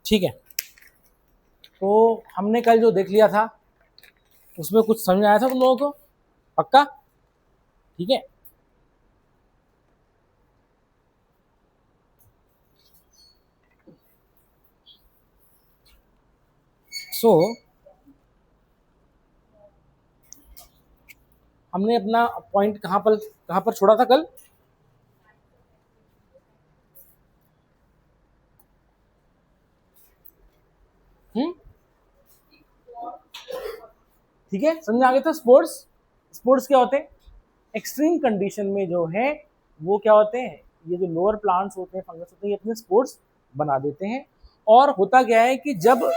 ठीक है, तो हमने कल जो देख लिया था उसमें कुछ समझ आया था तुम लोगों को? पक्का? ठीक है, सो हमने अपना पॉइंट कहाँ पर छोड़ा था कल? ठीक है, समझ आ गया था? स्पोर्ट्स क्या होते हैं? एक्सट्रीम कंडीशन में जो है वो क्या होते हैं, ये जो लोअर प्लांट्स होते हैं, फंगस होते हैं, ये अपने स्पोर्ट्स बना देते हैं। और होता क्या है कि जब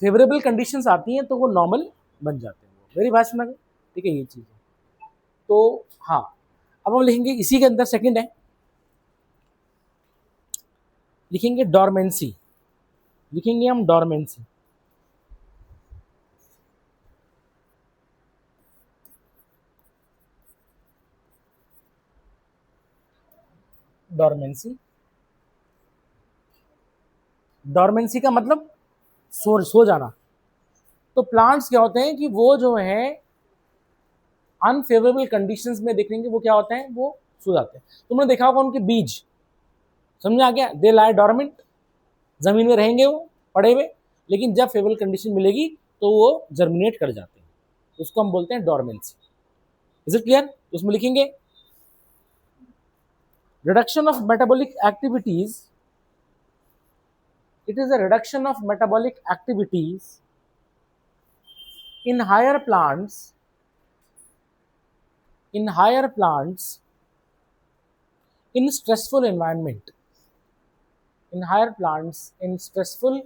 फेवरेबल कंडीशंस आती हैं तो वो नॉर्मल बन जाते हैं। मेरी बात सुना? ठीक है, ये चीज़ है। तो हाँ, अब हम लिखेंगे इसी के अंदर सेकंड है, लिखेंगे डॉर्मेंसी, लिखेंगे हम डॉर्मेंसी। डॉर्मेंसी, डॉर्मेंसी का मतलब सो जाना। तो प्लांट्स क्या होते हैं कि वो जो है अनफेवरेबल कंडीशंस में देखेंगे वो क्या होते हैं, वो सो जाते हैं। तुमने देखा होगा उनके बीज, समझ आ गया? दे लाई डॉर्मेंट, जमीन में रहेंगे वो पड़े हुए, लेकिन जब फेवरेबल कंडीशन मिलेगी तो वो जर्मिनेट कर जाते हैं, उसको हम बोलते हैं डॉर्मेंसी। Is it clear? उसमें लिखेंगे reduction of metabolic activities, it is a reduction of metabolic activities in higher plants, in stressful environment, in higher plants in stressful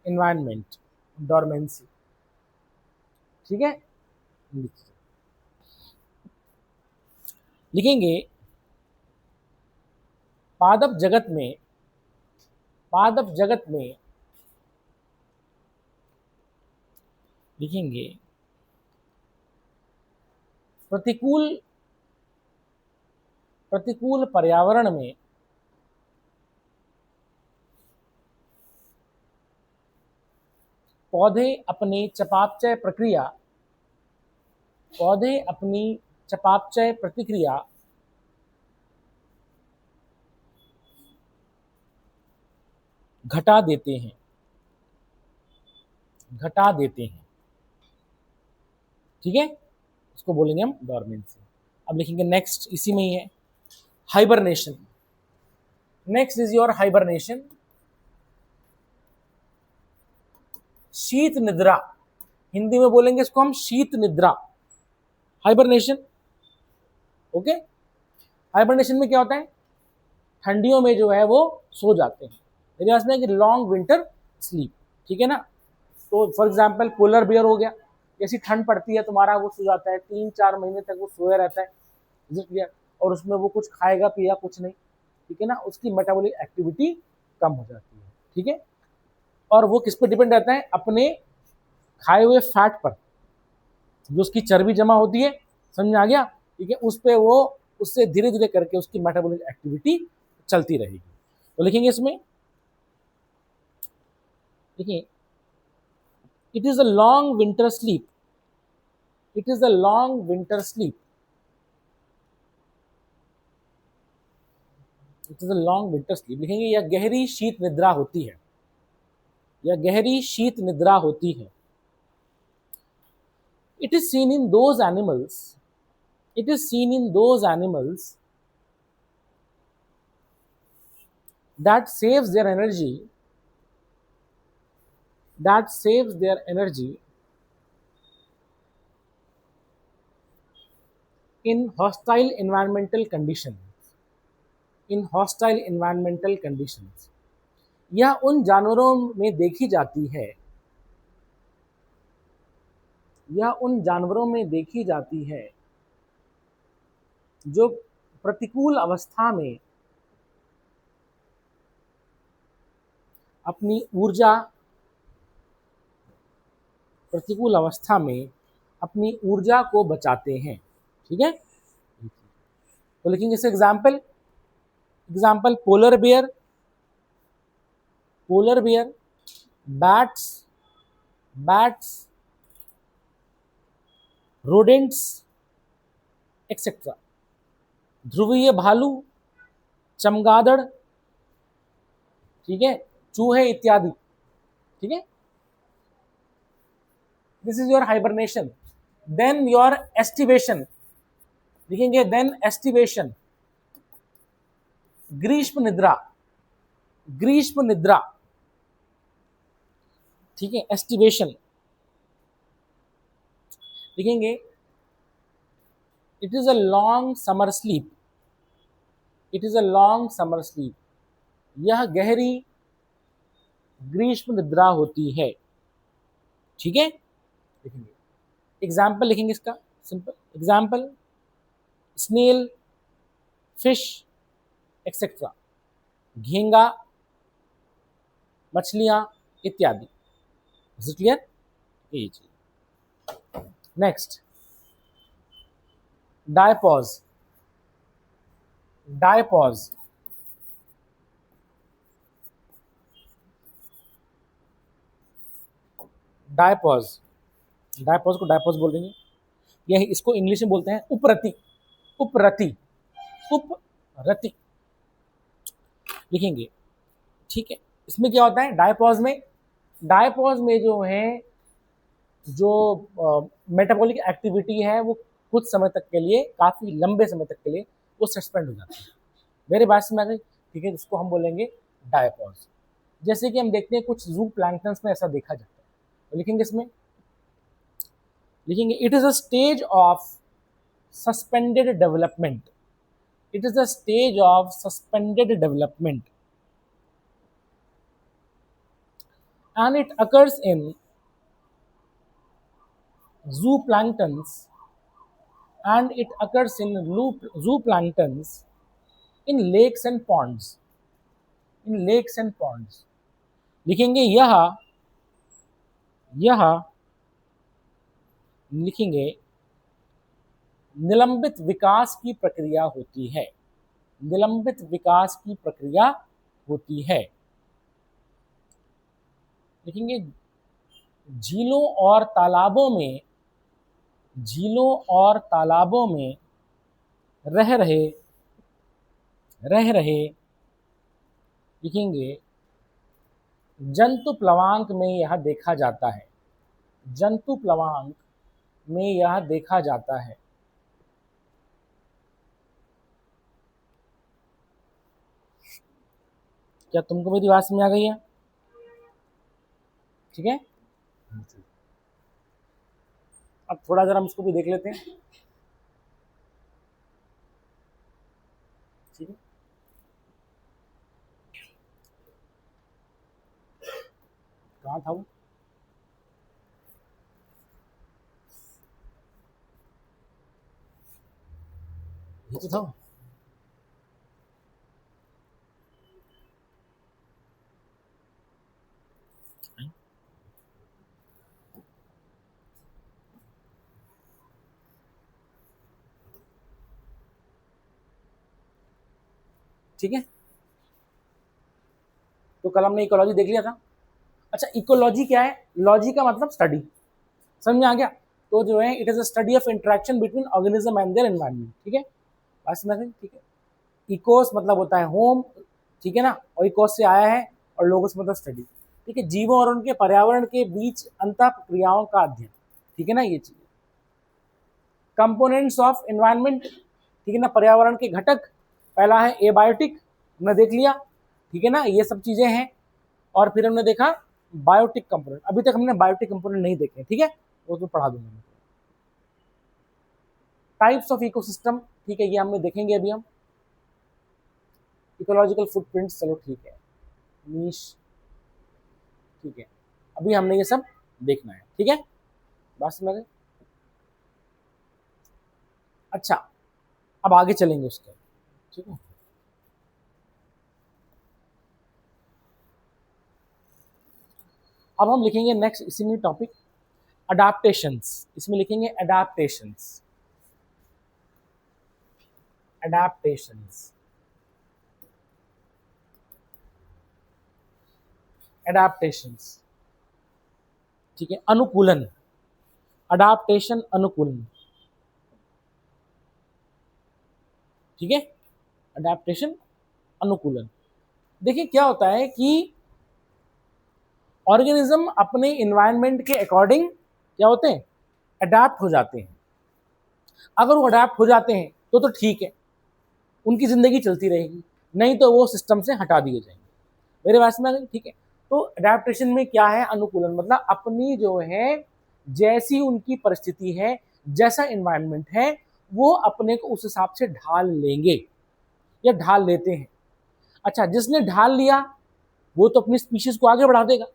environment, dormancy। ठीक है, लिखेंगे पादप जगत में, पादप जगत में लिखेंगे प्रतिकूल, प्रतिकूल पर्यावरण में पौधे अपनी चयापचय प्रक्रिया, पौधे अपनी चयापचय प्रतिक्रिया घटा देते हैं, घटा देते हैं। ठीक है, इसको बोलेंगे हम डॉर्मेंसी। अब लिखेंगे नेक्स्ट, इसी में ही है, hibernation. Next is your hibernation, शीत निद्रा। हिंदी में बोलेंगे इसको हम शीत निद्रा, हाइबरनेशन। ओके, हाइबरनेशन में क्या होता है, ठंडियों में जो है वो सो जाते हैं। मेरे पास में कि लॉन्ग विंटर स्लीप। ठीक है ना? तो फॉर एग्जाम्पल पोलर बियर हो गया, जैसी ठंड पड़ती है तुम्हारा वो सो जाता है, 3-4 महीने तक वो सोया रहता है, और उसमें वो कुछ खाएगा पिएगा कुछ नहीं। ठीक है ना? उसकी मेटाबॉलिक एक्टिविटी कम हो जाती है। ठीक है, और वो किस पे डिपेंड रहता है, अपने खाए हुए फैट पर, जो उसकी चर्बी जमा होती है, समझ में आ गया? ठीक है, उस पे वो, उससे धीरे धीरे करके उसकी मेटाबॉलिक एक्टिविटी चलती रहेगी। तो लिखेंगे इसमें, देखिए, it is a long winter sleep, it is a long winter sleep, it is a long winter sleep. लिखेंगे यह गहरी शीत निद्रा होती है, यह गहरी शीत निद्रा होती है। It is seen in those animals, it is seen in those animals that saves their energy, that saves their energy in hostile environmental conditions, in hostile environmental conditions। यह उन जानवरों में देखी जाती है, यह उन जानवरों में देखी जाती है जो प्रतिकूल अवस्था में अपनी ऊर्जा, प्रतिकूल अवस्था में अपनी ऊर्जा को बचाते हैं। ठीक है, तो लिखेंगे इसे example, example polar bear, polar bear, bats, rodents etcetera, ध्रुवीय भालू, चमगादड़, ठीक है, चूहे इत्यादि, ठीक है। This is your hibernation. Then your aestivation, लिखेंगे देन एस्टिवेशन, ग्रीष्म निद्रा, ग्रीष्म निद्रा, ठीक है, एस्टिवेशन लिखेंगे it is a long summer sleep, it is a long summer sleep, यह गहरी ग्रीष्म निद्रा होती है, ठीक है। लिखेंगे एग्जाम्पल, लिखेंगे इसका simple example, snail, fish etcetera, घींगा, मछलियां इत्यादि। Is it clear? ये चीज। Next, diapause, diapause, diapause, diapause को डायपॉज बोल देंगे, यह इसको इंग्लिश में बोलते हैं उपरति, उपरति, उपरति लिखेंगे, ठीक है। इसमें क्या होता है डायपॉज में, डायपॉज में जो है जो मेटाबॉलिक एक्टिविटी है वो कुछ समय तक के लिए, काफी लंबे समय तक के लिए वो सस्पेंड हो जाती है। मेरे बात में आ गई, ठीक है, इसको हम बोलेंगे डायपॉज। जैसे कि हम देखते हैं कुछ जू प्लैंक्टन्स में ऐसा देखा जाता है, तो लिखेंगे इसमें, लिखेंगे it is a stage of suspended development, it is a stage of suspended development and it occurs in zooplanktons, and it occurs in zooplanktons in lakes and ponds, in lakes and ponds। लिखेंगे यह लिखेंगे निलंबित विकास की प्रक्रिया होती है, निलंबित विकास की प्रक्रिया होती है। लिखेंगे झीलों और तालाबों में, झीलों और तालाबों में रह रहे लिखेंगे जंतु प्लवांक में यह देखा जाता है, जंतु प्लवांक में यह देखा जाता है। क्या तुमको मेरी बात समझ आ गई है? ठीक है, अब थोड़ा जरा हम इसको भी देख लेते हैं, ठीक है। कहाँ था वो? ये तो था। ठीक है, तो कल हमने इकोलॉजी देख लिया था। अच्छा, इकोलॉजी क्या है? लॉजी का मतलब स्टडी, समझ में आ गया? तो जो है it is a study of interaction between organism and their environment, ठीक है, बस में, ठीक है। इकोस मतलब होता है होम, ठीक है ना, और इकोस से आया है, और लोगोस मतलब स्टडी, ठीक है, जीवों और उनके पर्यावरण के बीच अंतः प्रक्रियाओं का अध्ययन, ठीक है ना, ये चीज। कंपोनेंट्स ऑफ एनवायरनमेंट, ठीक है ना, पर्यावरण के घटक, पहला है एबायोटिक, हमने देख लिया, ठीक है ना, ये सब चीजें हैं। और फिर हमने देखा बायोटिक कंपोनेंट, अभी तक हमने बायोटिक कंपोनेंट नहीं देखे, ठीक है, वो तो पढ़ा दूंगा मैं। टाइप्स ऑफ इकोसिस्टम, ठीक है, ये हमने देखेंगे अभी हम। इकोलॉजिकल फुटप्रिंट, चलो ठीक है, नीश, ठीक है, अभी हमने ये सब देखना है, ठीक है, बात समझ गए? अच्छा, अब आगे चलेंगे उसके, ठीक है। अब हम लिखेंगे नेक्स्ट इसी में टॉपिक अडाप्टेशंस, इसमें लिखेंगे अडाप्टेशंस, अडाप्टेशंस। एडाप्टेशंस, ठीक है, अनुकूलन, अडाप्टेशन अनुकूलन, ठीक है, अडाप्टेशन अनुकूलन। देखिए क्या होता है कि ऑर्गेनिज्म अपने इन्वायरमेंट के अकॉर्डिंग क्या होते हैं, अडाप्ट हो जाते हैं। अगर वो अडाप्ट हो जाते हैं तो ठीक है, उनकी जिंदगी चलती रहेगी, नहीं तो वो सिस्टम से हटा दिए जाएंगे। मेरे पास में ठीक है। तो अडेप्टेशन में क्या है, अनुकूलन, मतलब अपनी जो है जैसी उनकी परिस्थिति है, जैसा इन्वायरमेंट है, वो अपने को उस हिसाब से ढाल लेंगे या ढाल लेते हैं। अच्छा, जिसने ढाल लिया वो तो अपनी स्पीशीज को आगे बढ़ा देगा,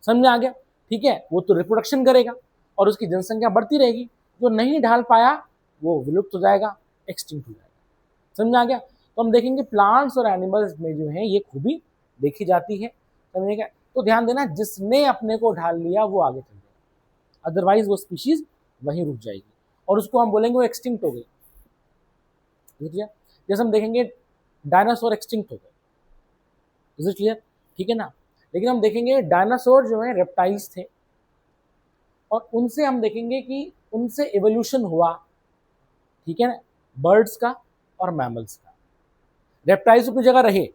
समझ में आ गया, ठीक है, वो तो रिप्रोडक्शन करेगा और उसकी जनसंख्या बढ़ती रहेगी। जो नहीं ढाल पाया वो विलुप्त हो जाएगा, एक्सटिंक्ट हो जाएगा, समझ में आ गया। तो हम देखेंगे प्लांट्स और एनिमल्स में जो है ये खूबी देखी जाती है, समझिएगा। तो ध्यान देना, जिसने अपने को ढाल लिया वो आगे चल जाएगा, अदरवाइज वो स्पीशीज वहीं रुक जाएगी और उसको हम बोलेंगे वो एक्सटिंक्ट हो गई। जैसे हम देखेंगे डायनासोर एक्सटिंक्ट हो गए, इज इट क्लियर, ठीक है ना। लेकिन हम देखेंगे डायनासोर जो है रेप्टाइल्स थे और उनसे हम देखेंगे कि उनसे एवोल्यूशन हुआ, ठीक है ना, बर्ड्स का और मैमल्स का। रेप्टाइल्स अपनी जगह रहे,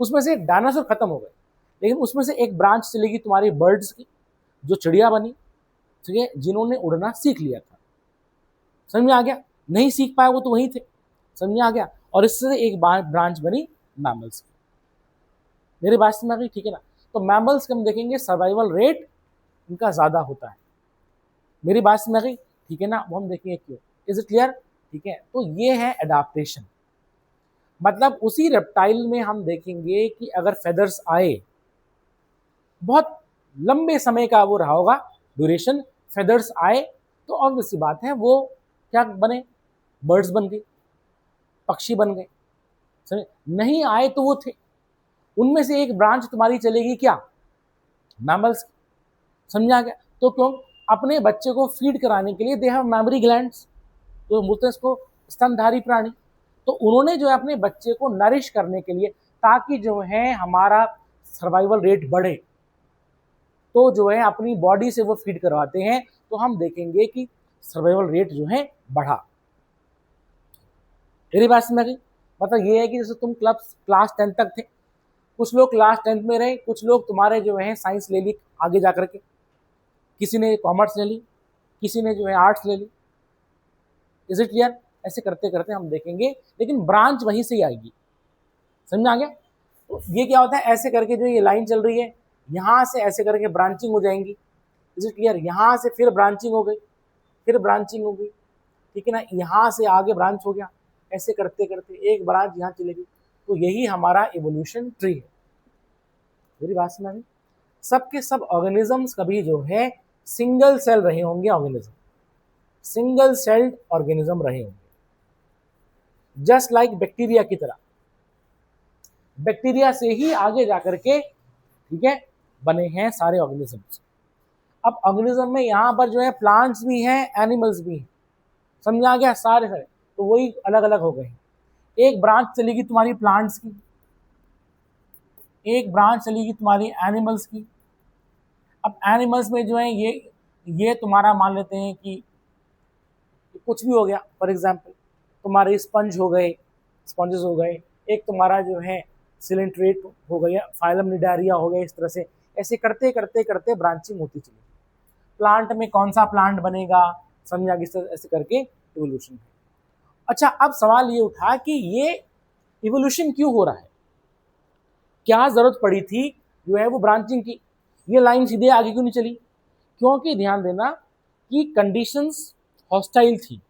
उसमें से डायनासोर खत्म हो गए, लेकिन उसमें से एक ब्रांच चलेगी तुम्हारी बर्ड्स की, जो चिड़िया बनी, ठीक है, जिन्होंने उड़ना सीख लिया था, समझ में आ गया। नहीं सीख पाए वो तो वहीं थे, समझ में आ गया। और इससे एक ब्रांच बनी मैमल्स की। मेरी बात समझ में आ गई, ठीक है ना। तो मैमल्स के हम देखेंगे सर्वाइवल रेट इनका ज्यादा होता है, मेरी बात समझ में आ गई, ठीक है ना। वो हम देखेंगे क्यों, इज इट क्लियर, ठीक है। तो ये है एडाप्टेशन, मतलब उसी रेप्टाइल में हम देखेंगे कि अगर फेदर्स आए, बहुत लंबे समय का वो रहा होगा ड्यूरेशन, फेदर्स आए तो ऑब्वियस सी बात है वो क्या बने, बर्ड्स बन गए, पक्षी बन गए, समझे। नहीं आए तो वो थे, उनमें से एक ब्रांच तुम्हारी चलेगी क्या, मैमल्स, समझा गया। तो क्यों, अपने बच्चे को फीड कराने के लिए दे हैव मैमरी ग्लैंड्स, तो बोलते हैं इसको स्तनधारी प्राणी। तो उन्होंने जो है अपने बच्चे को नरिश करने के लिए, ताकि जो है हमारा सर्वाइवल रेट बढ़े, तो जो है अपनी बॉडी से वो फीड करवाते हैं, तो हम देखेंगे कि सर्वाइवल रेट जो है बढ़ा। मेरी बात समझ गई, मतलब ये है कि जैसे तुम क्लास 10 तक थे, कुछ लोग क्लास 10 में रहे, कुछ लोग तुम्हारे जो है साइंस ले ली आगे जा करके, किसी ने कॉमर्स ले ली, किसी ने जो है आर्ट्स ले ली, इज इट क्लियर। ऐसे करते करते हम देखेंगे, लेकिन ब्रांच वहीं से ही आएगी, समझ में आ गया। तो ये क्या होता है, ऐसे करके जो ये लाइन चल रही है, यहाँ से ऐसे करके ब्रांचिंग हो जाएंगी, इज इट क्लियर। यहाँ से फिर ब्रांचिंग हो गई, फिर ब्रांचिंग हो गई, ठीक है ना, यहाँ से आगे ब्रांच हो गया, ऐसे करते करते एक ब्रांच यहाँ चलेगी। तो यही हमारा एवोल्यूशन ट्री है। मेरी बात समझ में, सबके सब ऑर्गेनिजम्स कभी जो है सिंगल सेल रहे होंगे, ऑर्गेनिज्म सिंगल सेल्ड ऑर्गेनिज्म रहे होंगे, जस्ट लाइक बैक्टीरिया की तरह। बैक्टीरिया से ही आगे जाकर के, ठीक है, बने हैं सारे ऑर्गेनिजम्स। अब ऑर्गेनिज्म में यहाँ पर जो है प्लांट्स भी हैं, एनिमल्स भी हैं, समझ आ गया, सारे सारे। तो वही अलग अलग हो गए, एक ब्रांच चलेगी तुम्हारी प्लांट्स की, एक ब्रांच चलेगी तुम्हारी एनिमल्स की। अब एनिमल्स में जो है ये तुम्हारा मान लेते हैं कि कुछ भी हो गया, फॉर एग्जाम्पल तुम्हारे स्पंज हो गए, स्पंजेस हो गए, एक तुम्हारा जो है सिलेंट्रेट हो गया, फाइलम निडारिया हो गया, इस तरह से ऐसे करते करते करते ब्रांचिंग होती चली। प्लांट में कौन सा प्लांट बनेगा, समझा, ऐसे करके इवोल्यूशन है। अच्छा, अब सवाल ये उठा कि ये इवोल्यूशन क्यों हो रहा है, क्या जरूरत पड़ी थी जो है वो ब्रांचिंग की, ये लाइन सीधे आगे क्यों नहीं चली। क्योंकि ध्यान देना कि कंडीशंस हॉस्टाइल थी,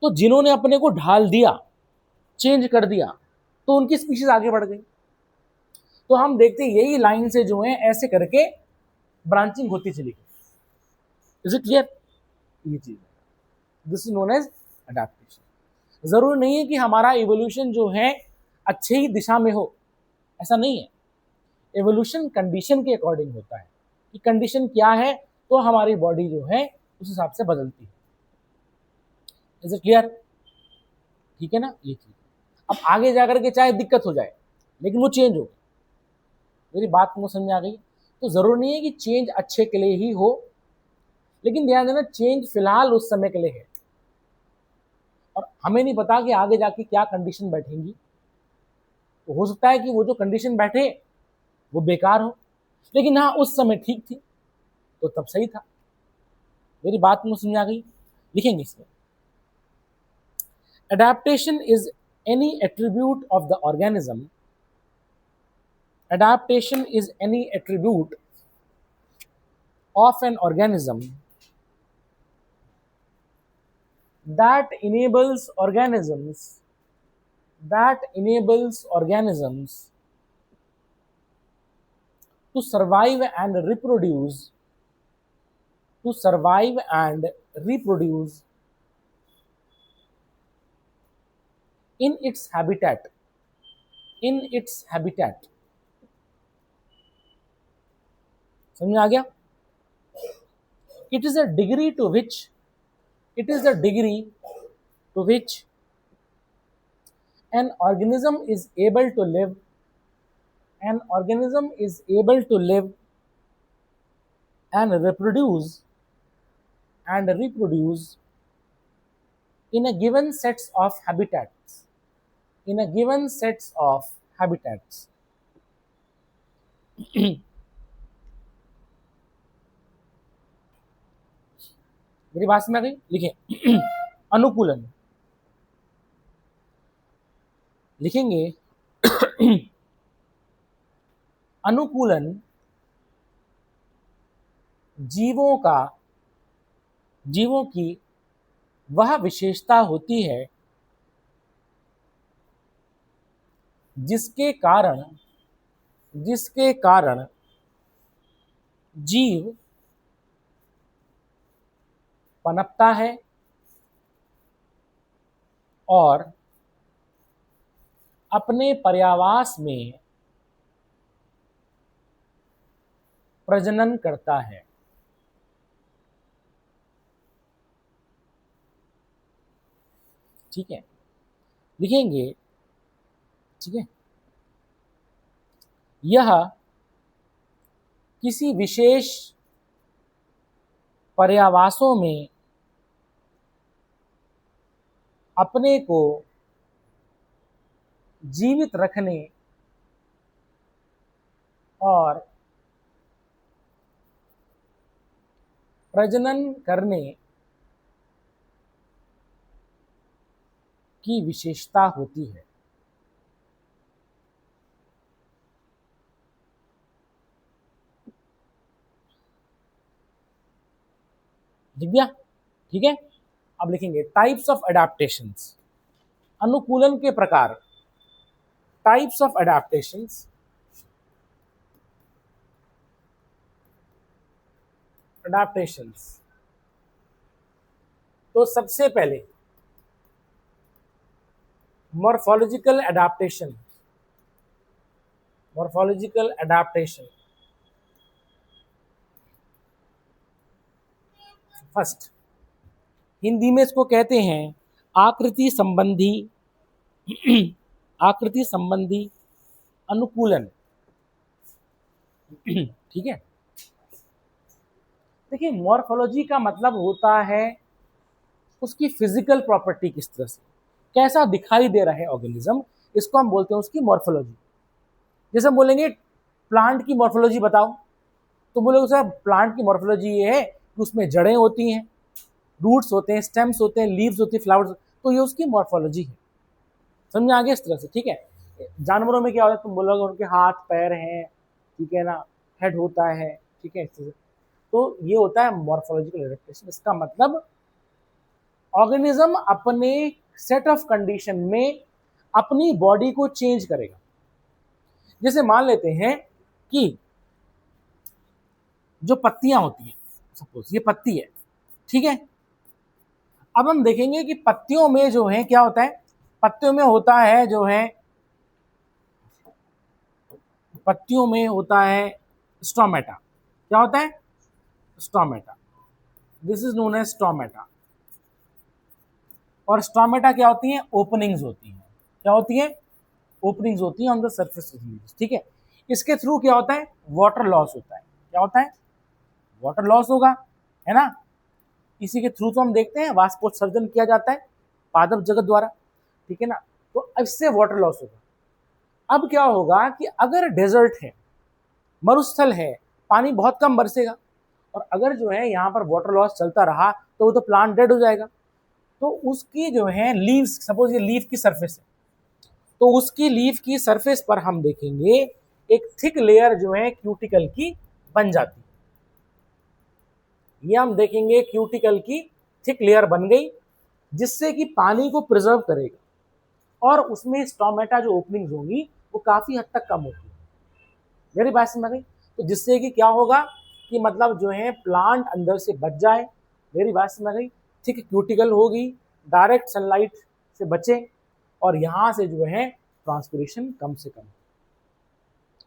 तो जिन्होंने अपने को ढाल दिया, चेंज कर दिया, तो उनकी स्पीशीज आगे बढ़ गई। तो हम देखते हैं यही लाइन से जो है ऐसे करके ब्रांचिंग होती चली गई। इज इट क्लियर, ये चीज, this is known as adaptation. जरूरी नहीं है कि हमारा इवोल्यूशन जो है अच्छे ही दिशा में हो, ऐसा नहीं है। एवोल्यूशन कंडीशन के अकॉर्डिंग होता है कि कंडीशन क्या है, तो हमारी बॉडी जो है उस हिसाब से बदलती है। इज इट क्लियर, ठीक है ना, ये चीज। अब आगे जाकर के चाहे दिक्कत हो जाए, लेकिन वो चेंज होगी, मेरी बात को समझ में आ गई? तो जरूरी नहीं है कि चेंज अच्छे के लिए ही हो, लेकिन ध्यान देना चेंज फिलहाल उस समय के लिए है, और हमें नहीं पता कि आगे जाके क्या कंडीशन बैठेंगी। तो हो सकता है कि वो जो कंडीशन बैठे वो बेकार हो, लेकिन हाँ उस समय ठीक थी तो तब सही था। मेरी बात को समझ में आ गई? लिखेंगे इसमें, adaptation is any attribute of the organism, adaptation is any attribute of an organism that enables organisms to survive and reproduce in its habitat. समझ में आ गया? It is the degree to which an organism is able to live and reproduce in a given sets of habitats. मेरी बात समझ में आ गई? लिखें अनुकूलन, लिखेंगे अनुकूलन जीवों की वह विशेषता होती है जिसके कारण जीव पनपता है और अपने पर्यावास में प्रजनन करता है। ठीक है, लिखेंगे, ठीक है, यह किसी विशेष पर्यावासों में अपने को जीवित रखने और प्रजनन करने की विशेषता होती है। लिख दिया? ठीक है, अब लिखेंगे टाइप्स ऑफ एडाप्टेशंस, अनुकूलन के प्रकार, टाइप्स ऑफ एडाप्टेशंस, तो सबसे पहले मॉर्फोलॉजिकल एडाप्टेशन, फर्स्ट हिंदी में इसको कहते हैं आकृति संबंधी अनुकूलन। ठीक है, देखिए मॉर्फोलॉजी का मतलब होता है उसकी फिजिकल प्रॉपर्टी, किस तरह से कैसा दिखाई दे रहा है ऑर्गेनिज्म, इसको हम बोलते हैं उसकी मॉर्फोलॉजी। जैसे हम बोलेंगे प्लांट की मॉर्फोलॉजी बताओ, तो बोलोगे सर प्लांट की मॉर्फोलॉजी ये है कि उसमें जड़ें होती हैं, रूट्स होते हैं, स्टेम्स होते हैं, लीव्स होती है, फ्लावर्स, तो ये उसकी मॉर्फोलॉजी है। समझ आ गया इस तरह से? ठीक है, जानवरों में क्या होता है, तुम बोलोगे उनके हाथ पैर हैं, ठीक है ना, हेड होता है, ठीक है, इस तरह से, तो ये होता है मॉर्फोलॉजिकल एडेप्टेशन। इसका मतलब ऑर्गेनिज्म अपने सेट ऑफ कंडीशन में अपनी बॉडी को चेंज करेगा। जैसे मान लेते हैं कि जो पत्तियां होती हैं, सपोज ये पत्ती है, ठीक है, अब हम देखेंगे कि पत्तियों में जो है क्या होता है, पत्तियों में होता है स्टोमेटा। क्या होता है? Stomata, this is known as stomata. और स्टोमेटा क्या होती हैं? ओपनिंग्स होती हैं। क्या होती है? ओपनिंग्स होती हैं on the surface of leaves. ठीक है, इसके थ्रू क्या होता है, वाटर लॉस होता है। क्या होता है, वाटर लॉस होगा, है ना। इसी के थ्रू तो हम देखते हैं वाष्पोत्सर्जन किया जाता है पादप जगत द्वारा, ठीक है ना। तो इससे वाटर लॉस होगा। अब क्या होगा कि अगर डेजर्ट है, मरुस्थल है, पानी बहुत कम बरसेगा, और अगर जो है यहाँ पर वाटर लॉस चलता रहा तो वो तो प्लांट डेड हो जाएगा। तो उसकी जो है लीव्स, सपोज ये लीफ की सरफेस है, तो उसकी लीफ की सरफेस पर हम देखेंगे एक थिक लेयर जो है क्यूटिकल की बन जाती है। ये हम देखेंगे क्यूटिकल की थिक लेयर बन गई, जिससे कि पानी को प्रिजर्व करेगा, और उसमें स्टोमेटा जो ओपनिंग्स होंगी वो काफी हद तक कम होती है। मेरी बात समझ में गई। तो जिससे कि क्या होगा कि मतलब जो है प्लांट अंदर से बच जाए। मेरी बात समझ गई। थिक क्यूटिकल होगी, डायरेक्ट सनलाइट से बचे, और यहाँ से जो है ट्रांसपिरेशन कम से कम।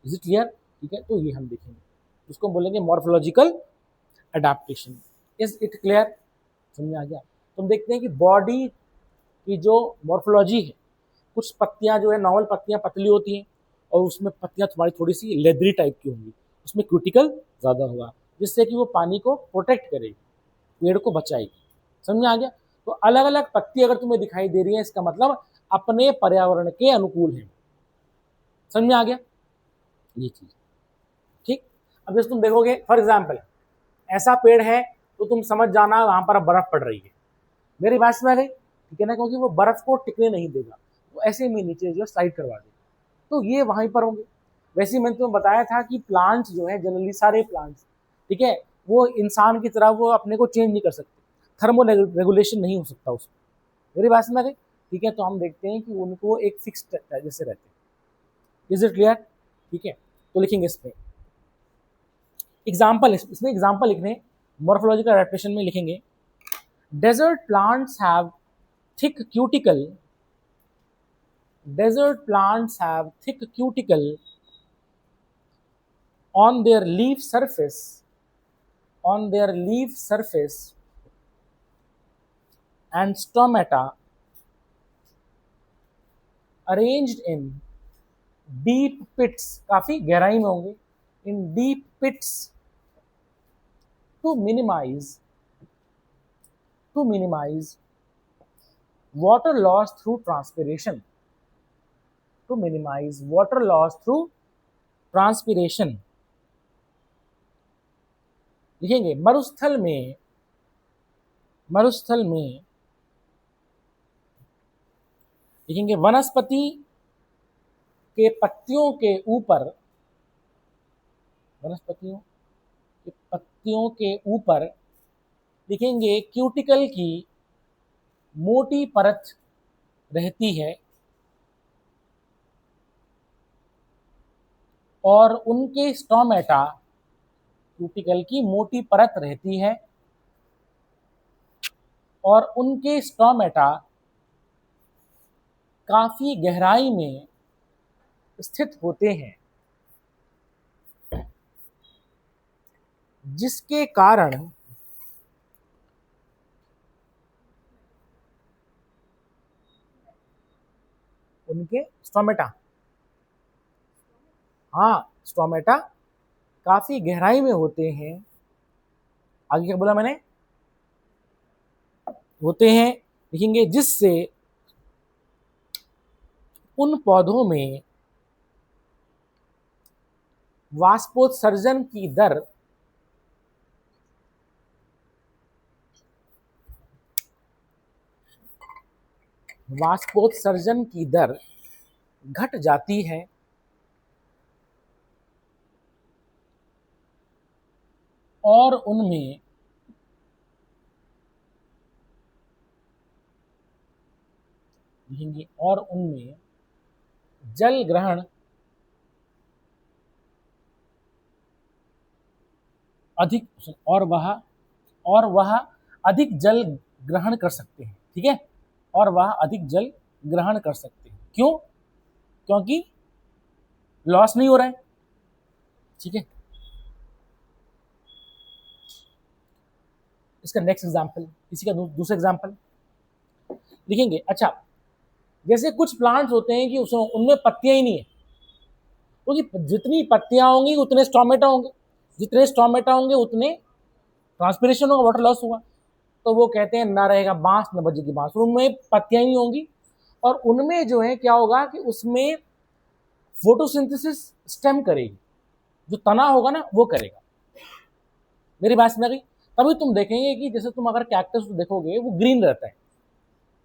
Is it clear? ठीक है, तो ये हम देखेंगे, इसको बोलेंगे morphological adaptation. Is it clear? समझ आ गया? तुम देखते हैं कि बॉडी की जो मॉर्फोलॉजी है, कुछ पत्तियां जो है नॉर्मल पत्तियां पतली होती हैं, और उसमें पत्तियां तुम्हारी थोड़ी सी लेदरी टाइप की होंगी, उसमें क्यूटिकल ज़्यादा होगा, जिससे कि वो पानी को प्रोटेक्ट करेगी, पेड़ को बचाएगी। समझ में आ गया? तो अलग अलग पत्ती अगर तुम्हें दिखाई दे रही है, इसका मतलब अपने पर्यावरण के अनुकूल है। समझ में आ गया ये चीज? ठीक। अब जैसे तुम देखोगे, फॉर एग्जाम्पल ऐसा पेड़ है, तो तुम समझ जाना वहां पर बर्फ पड़ रही है। मेरी बात में आ गई? ठीक है ना, क्योंकि वो बर्फ को टिकने नहीं देगा, वो ऐसे में नीचे जो स्लाइड करवा देगा, तो ये वहीं पर होंगे। वैसे ही मैंने तुम्हें बताया था कि प्लांट्स जो है जनरली सारे प्लांट्स, ठीक है, वो इंसान की तरह वो अपने को चेंज नहीं कर सकते, थर्मो रेगुलेशन नहीं हो सकता उसमें। मेरी बात समझ आ गई? ठीक है, तो हम देखते हैं कि उनको एक फिक्स जैसे रहते हैं। Is it clear? ठीक है, तो लिखेंगे इसमें एग्जाम्पल, इसमें एग्जाम्पल लिखने मॉर्फोलॉजिकल एडेप्टेशन में लिखेंगे desert plants have thick cuticle, desert plants have thick cuticle on their leaf surface, on their leaf surface and stomata arranged in deep pits, काफी गहराई में होंगे, in deep pits to minimize water loss through transpiration, to minimize water loss through transpiration। लिखेंगे मरुस्थल में, मरुस्थल में लिखेंगे वनस्पति के पत्तियों के ऊपर, वनस्पतियों के पत्तियों के ऊपर लिखेंगे क्यूटिकल की मोटी परत रहती है, और उनके स्टोमेटा, क्यूटिकल की मोटी परत रहती है और उनके स्टोमेटा काफी गहराई में स्थित होते हैं, जिसके कारण उनके स्टोमेटा, हाँ स्टोमेटा काफी गहराई में होते हैं। आगे क्या बोला मैंने? होते हैं, लिखेंगे जिससे उन पौधों में वाष्पोत्सर्जन की दर घट जाती है, और उनमें लिखेंगे और उनमें जल ग्रहण अधिक, और वह अधिक जल ग्रहण कर सकते हैं। ठीक है, और वह अधिक जल ग्रहण कर सकते हैं। क्यों? क्योंकि लॉस नहीं हो रहा है। ठीक है, इसका नेक्स्ट एग्जांपल, इसी का दूसरा एग्जांपल लिखेंगे। अच्छा, जैसे कुछ प्लांट्स होते हैं कि उनमें पत्तियां ही नहीं है, क्योंकि जितनी पत्तियां होंगी उतने स्टोमेटा होंगे, जितने स्टोमेटा होंगे उतने ट्रांसपिरेशन होगा, वाटर लॉस होगा। तो वो कहते हैं ना रहेगा बांस न बजेगी बांस, उनमें पत्तियां ही होंगी और उनमें जो है क्या होगा कि उसमें फोटोसिंथेसिस स्टेम करेगी, जो तना होगा ना वो करेगा। मेरी बात समझ गई? तभी तुम देखेंगे कि जैसे तुम अगर कैक्टस को देखोगे वो ग्रीन रहता है,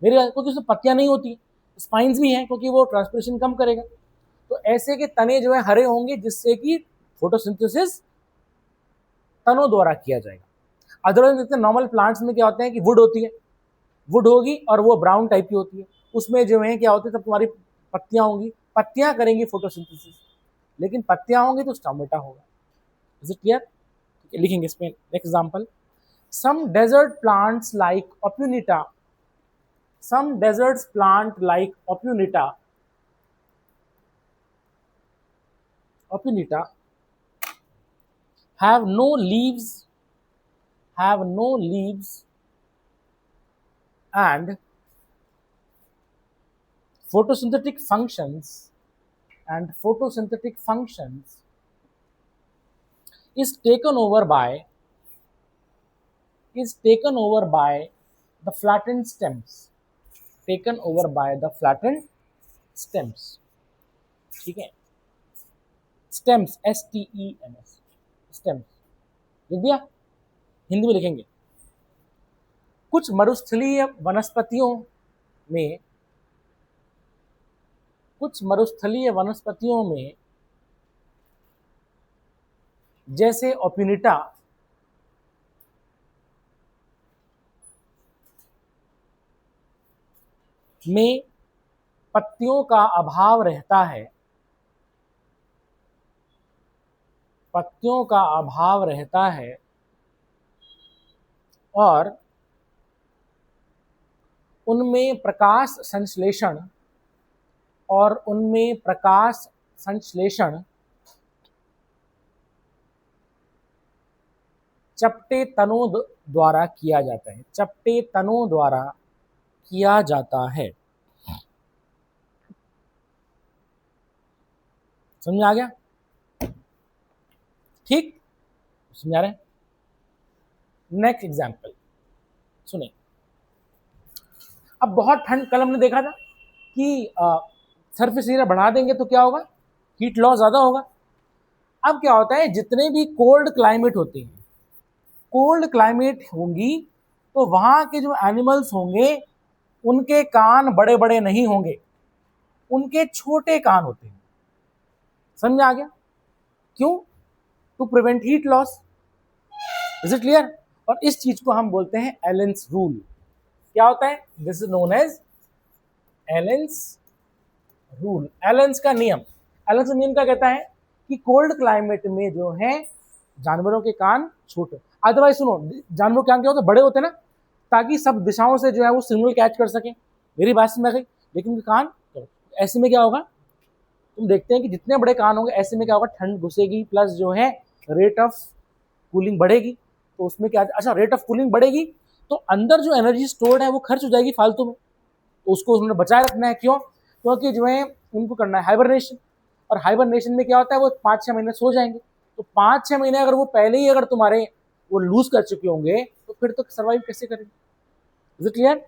मेरी बात, क्योंकि उसमें पत्तियां नहीं होती, स्पाइन्स भी हैं क्योंकि वो ट्रांसपिरेशन कम करेगा। तो ऐसे के तने जो है हरे होंगे जिससे कि फोटोसिंथेसिस तनों द्वारा किया जाएगा। अदरवाइज देखते हैं नॉर्मल प्लांट्स में क्या होता है कि वुड होती है, वुड होगी और वो ब्राउन टाइप की होती है, उसमें जो है क्या होता है तब तुम्हारी पत्तियां होंगी, पत्तियां करेंगी फोटोसिंथेसिस, लेकिन पत्तियां होंगी तो स्टोमेटा होगा। Is it clear? लिखेंगे इसमें example, some desert plants like Opuntia, some deserts plant like opunita have no leaves, and photosynthetic functions is taken over by the flattened stems, ठीक है। स्टेम्स, STEMS, स्टेम्स लिख दिया, हिंदी में लिखेंगे। कुछ मरुस्थलीय वनस्पतियों में जैसे ओप्यूनिटा में पत्तियों का अभाव रहता है और उनमें प्रकाश संश्लेषण चपटे तनों द्वारा किया जाता है। समझ आ गया? ठीक, समझ आ रहा है? नेक्स्ट एग्जाम्पल सुने। अब बहुत ठंड, कल हमने देखा था कि सरफेस एरिया बढ़ा देंगे तो क्या होगा, हीट लॉस ज्यादा होगा। अब क्या होता है, जितने भी कोल्ड क्लाइमेट होंगी तो वहां के जो एनिमल्स होंगे उनके कान बड़े बड़े नहीं होंगे, उनके छोटे कान होते हैं। समझ आ गया? क्यों? To prevent heat loss. Is it clear? और इस चीज को हम बोलते हैं एलेंस रूल। क्या होता है? This is known as Allen's rule, Allen's का नियम। एलेंस का नियम क्या कहता है कि कोल्ड क्लाइमेट में जो है जानवरों के कान छोटे, अदरवाइज सुनो, जानवरों के कान क्या होते, बड़े होते ना, ताकि सब दिशाओं से जो है वो सिग्नल कैच कर सके। मेरी बात समझ गई? लेकिन कान तो ऐसे में क्या होगा, तुम देखते हैं कि जितने बड़े कान होंगे ऐसे में क्या होगा, ठंड घुसेगी प्लस जो है रेट ऑफ कूलिंग बढ़ेगी। तो उसमें क्या, अच्छा रेट ऑफ कूलिंग बढ़ेगी तो अंदर जो एनर्जी स्टोर्ड है वो खर्च हो जाएगी फालतू में, तो उसको उन्होंने बचाए रखना है। क्यों? क्योंकि जो है उनको करना है हाइबरनेशन, और हाइबरनेशन में क्या होता है, वो 5-6 महीने सो जाएंगे। तो 5-6 महीने अगर वो पहले ही अगर तुम्हारे वो लूज कर चुके होंगे तो फिर तो सर्वाइव कैसे करेंगे? Is it clear?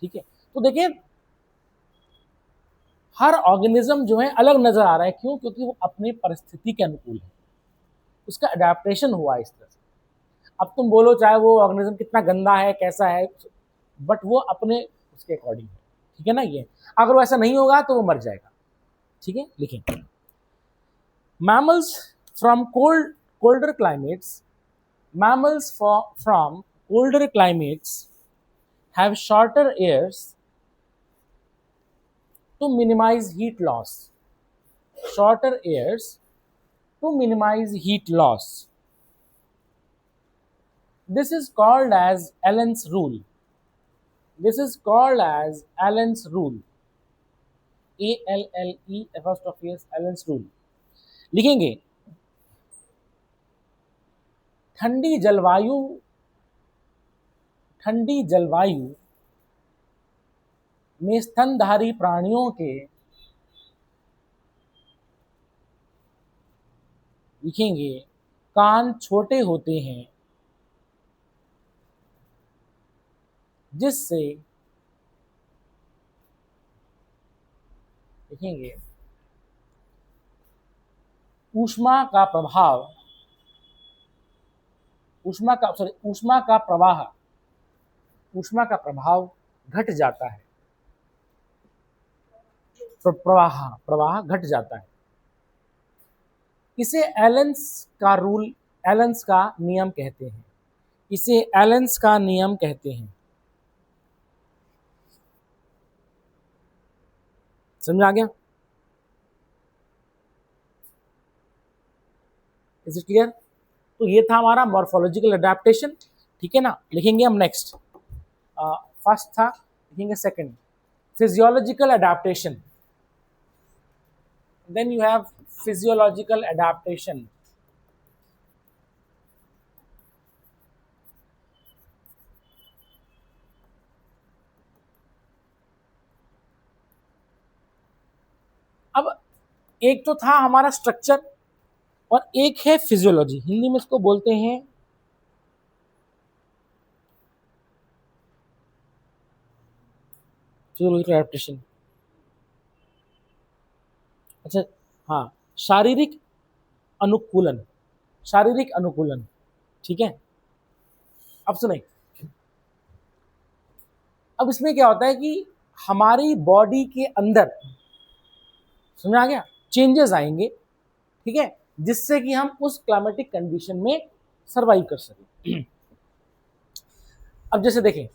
ठीक है, तो देखिए हर ऑर्गेनिज्म जो है अलग नजर आ रहा है। क्यों? क्योंकि वो अपनी परिस्थिति के अनुकूल है, उसका अडेप्टेशन हुआ इस तरह से। अब तुम बोलो चाहे वो ऑर्गेनिज्म कितना गंदा है कैसा है, बट वो अपने उसके अकॉर्डिंग है, ठीक है ना। ये अगर वो ऐसा नहीं होगा तो वो मर जाएगा। ठीक है, लिखें, mammals from colder climates have shorter ears to minimize heat loss. This is called as Allen's rule. Allen's rule. लिखेंगे, ठंडी जलवायु में स्तनधारी प्राणियों के लिखेंगे कान छोटे होते हैं जिससे लिखेंगे ऊष्मा का प्रभाव ऊष्मा का प्रभाव घट जाता है। प्रवाह घट जाता है। इसे एलेंस का नियम कहते हैं। इसे एलेंस का नियम कहते हैं। समझ आ गया? Is it clear? तो ये था हमारा मॉर्फोलॉजिकल अडेप्टेशन। ठीक है ना? लिखेंगे हम नेक्स्ट। फर्स्ट था, लिखेंगे second physiological adaptation. Then you have physiological adaptation. अब एक तो था हमारा स्ट्रक्चर और एक है फिजियोलॉजी। हिंदी में इसको बोलते हैं फिजियोलॉजिकल एडेप्टेशन। अच्छा, हाँ, शारीरिक अनुकूलन। शारीरिक अनुकूलन, ठीक है। अब सुने, अब इसमें क्या होता है कि हमारी बॉडी के अंदर, समझ आ गया, चेंजेस आएंगे, ठीक है, जिससे कि हम उस क्लाइमेटिक कंडीशन में सरवाइव कर सकें। अब जैसे देखें,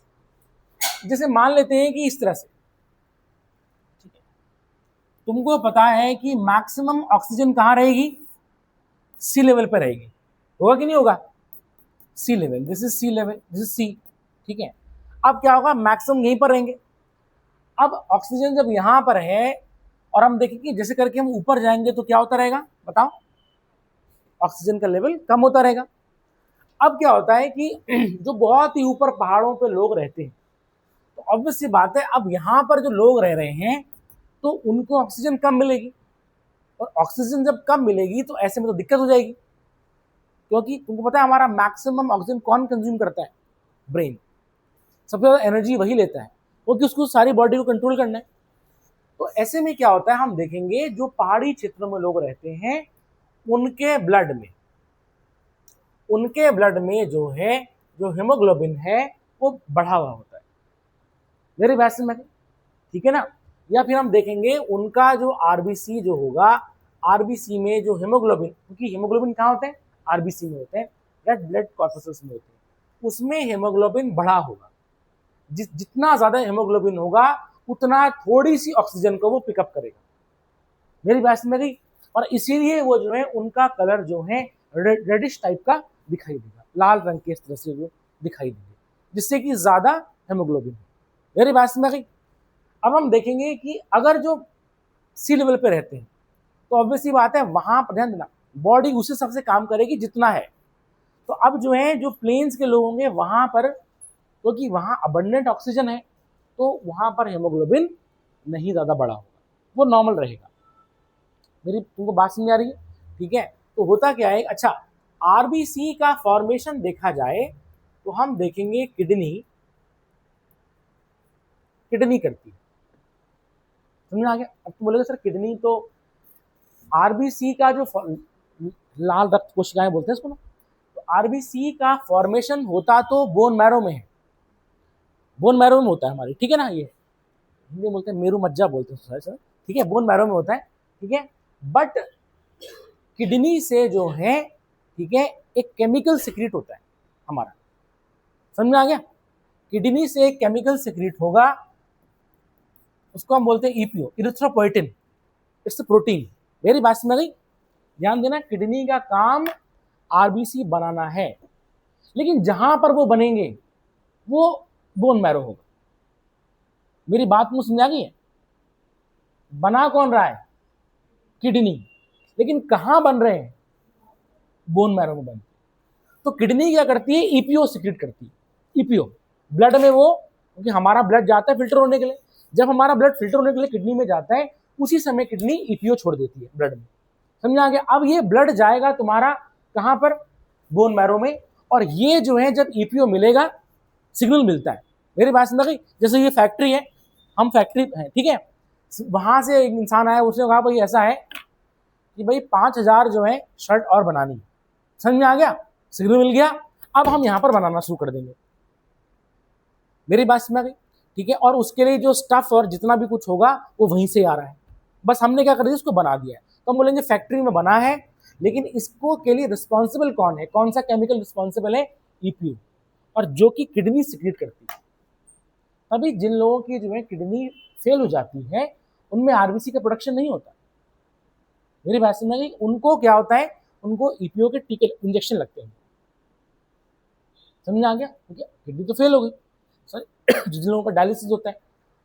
जैसे मान लेते हैं कि इस तरह से, ठीक है, तुमको पता है कि मैक्सिमम ऑक्सीजन कहाँ रहेगी? सी लेवल पर रहेगी। होगा कि नहीं होगा? Sea level, this is sea level, this is sea, ठीक है। अब क्या होगा? मैक्सिमम यहीं पर रहेंगे। अब ऑक्सीजन जब यहां पर है और हम देखेंगे जैसे करके हम ऊपर जाएंगे तो क्या होता रहेगा? बताओ, ऑक्सीजन का लेवल कम होता रहेगा। अब क्या होता है कि जो बहुत ही ऊपर पहाड़ों पे लोग रहते हैं, तो ऑब्वियस सी बात है, अब यहाँ पर जो लोग रह रहे हैं तो उनको ऑक्सीजन कम मिलेगी, और ऑक्सीजन जब कम मिलेगी तो ऐसे में तो दिक्कत हो जाएगी, क्योंकि तुमको पता है हमारा मैक्सिमम ऑक्सीजन कौन कंज्यूम करता है? ब्रेन। सबसे ज़्यादा एनर्जी वही लेता है, क्योंकि उसको सारी बॉडी को कंट्रोल करना है। तो ऐसे में क्या होता है, हम देखेंगे जो पहाड़ी क्षेत्रों में लोग रहते हैं उनके ब्लड में जो है, जो हीमोग्लोबिन है वो बढ़ा हुआ होता है। मेरी बात समझ में, ठीक है ना? या फिर हम देखेंगे उनका जो आरबीसी जो होगा, आरबीसी में जो हीमोग्लोबिन, क्योंकि हीमोग्लोबिन कहाँ होते हैं? आरबीसी में होते हैं, रेड ब्लड कॉर्पसेस में होते हैं, उसमें हीमोग्लोबिन बढ़ा होगा। जितना ज्यादा हीमोग्लोबिन होगा उतना थोड़ी सी ऑक्सीजन को वो पिकअप करेगा। मेरी बात समझ गई? और इसीलिए वो जो है उनका कलर जो है रेडिश टाइप का दिखाई देगा, लाल रंग के इस तरह से वो दिखाई देगा, जिससे कि ज्यादा हेमोग्लोबिन है। मेरी बात समझ गई? अब हम देखेंगे कि अगर जो सी लेवल पे रहते हैं तो ऑब्वियसली बात है वहां पर ध्यान देना, बॉडी उसी हिसाब से काम करेगी जितना है। तो अब जो है जो प्लेन्स के लोग होंगे वहां पर, क्योंकि वहां अबंडेंट ऑक्सीजन है, तो वहां पर हेमोग्लोबिन नहीं ज्यादा बड़ा होगा, वो नॉर्मल रहेगा। मेरी तुमको बात समझ आ रही है? ठीक है। तो होता क्या है, अच्छा, आरबीसी का फॉर्मेशन देखा जाए तो हम देखेंगे किडनी करती है। समझ आ गया? अब तुम बोलोगे सर किडनी तो आरबीसी का जो लाल रक्त कोशिकाएं बोलते हैं इसको ना, तो आरबीसी का फॉर्मेशन होता तो बोन मैरो में है, बोन मैरो में होता है हमारी, ठीक है ना? ये हिंदी में बोलते हैं मेरू मज्जा बोलते हैं सर, ठीक है, बोन मैरो में होता है, ठीक है। बट किडनी से जो है, ठीक है, एक केमिकल सिक्रीट होता है हमारा। समझ में आ गया? किडनी से एक केमिकल सिक्रीट होगा, उसको हम बोलते हैं ईपीओ, इरिथ्रोपोइटिन। It's protein. मेरी बात समझ गई? ध्यान देना, किडनी का काम आरबीसी बनाना है, लेकिन जहां पर वो बनेंगे वो बोन मैरो होगा। मेरी बात मुझे समझ आ गई है? बना कौन रहा है? किडनी, लेकिन कहां बन रहे हैं? बोन मैरो में बनते। तो किडनी क्या करती है? ईपीओ सिक्रेट करती है। ईपीओ ब्लड में वो, क्योंकि हमारा ब्लड जाता है फिल्टर होने के लिए, जब हमारा ब्लड फिल्टर होने के लिए किडनी में जाता है, उसी समय किडनी ईपीओ छोड़ देती है ब्लड में। समझा गया। अब ये ब्लड जाएगा तुम्हारा कहाँ पर, बोन मैरो में, और ये जो है जब ईपीओ मिलेगा सिग्नल मिलता है। मेरी बात समझ गई। जैसे ये फैक्ट्री है, हम फैक्ट्री है, ठीक है, वहां से एक इंसान आया, उसने कहा भाई ऐसा है कि भाई 5,000 जो है शर्ट और बनानी है। समझ में आ गया, सिग्नल मिल गया, अब हम यहाँ पर बनाना शुरू कर देंगे। मेरी बात समझ गई, ठीक है। और उसके लिए जो स्टफ और जितना भी कुछ होगा वो वहीं से आ रहा है, बस हमने क्या कर दिया, उसको बना दिया है। तो हम बोलेंगे फैक्ट्री में बना है, लेकिन इसको के लिए रिस्पॉन्सिबल कौन है, कौन सा केमिकल रिस्पॉन्सिबल है, ईपीयू, और जो कि किडनी सिक्रीट करती है। तभी जिन लोगों की जो है किडनी फेल हो जाती है उनमें आरबीसी का प्रोडक्शन नहीं होता। मेरी बात समझ में, उनको क्या होता है, उनको ईपीओ के टीके इंजेक्शन लगते हैं। समझ आ गया, क्योंकि किडनी तो फेल हो गई। सॉरी जिन लोगों का डायलिसिस होता है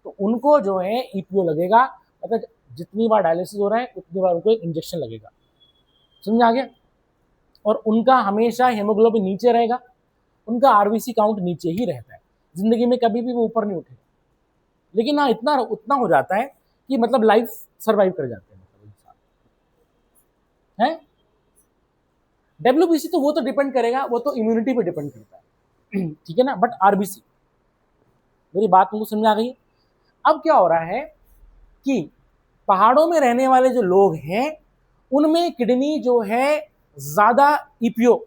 तो उनको जो है ईपीओ लगेगा, मतलब जितनी बार डायलिसिस हो रहा है उतनी बार उनको एक इंजेक्शन लगेगा। समझ आ गया। और उनका हमेशा हेमोग्लोबिन नीचे रहेगा, उनका आरबीसी काउंट नीचे ही रहता है, जिंदगी में कभी भी वो ऊपर नहीं उठेगा। लेकिन हाँ इतना उतना हो जाता है कि मतलब लाइफ सर्वाइव कर जाते हैं है। डब्ल्यूबीसी तो वो तो डिपेंड करेगा, वो तो इम्यूनिटी पे डिपेंड करता है ठीक है ना। बट आरबीसी, मेरी बात तुमको समझ आ गई। अब क्या हो रहा है कि पहाड़ों में रहने वाले जो लोग हैं उनमें किडनी जो है ज्यादा ईपीओ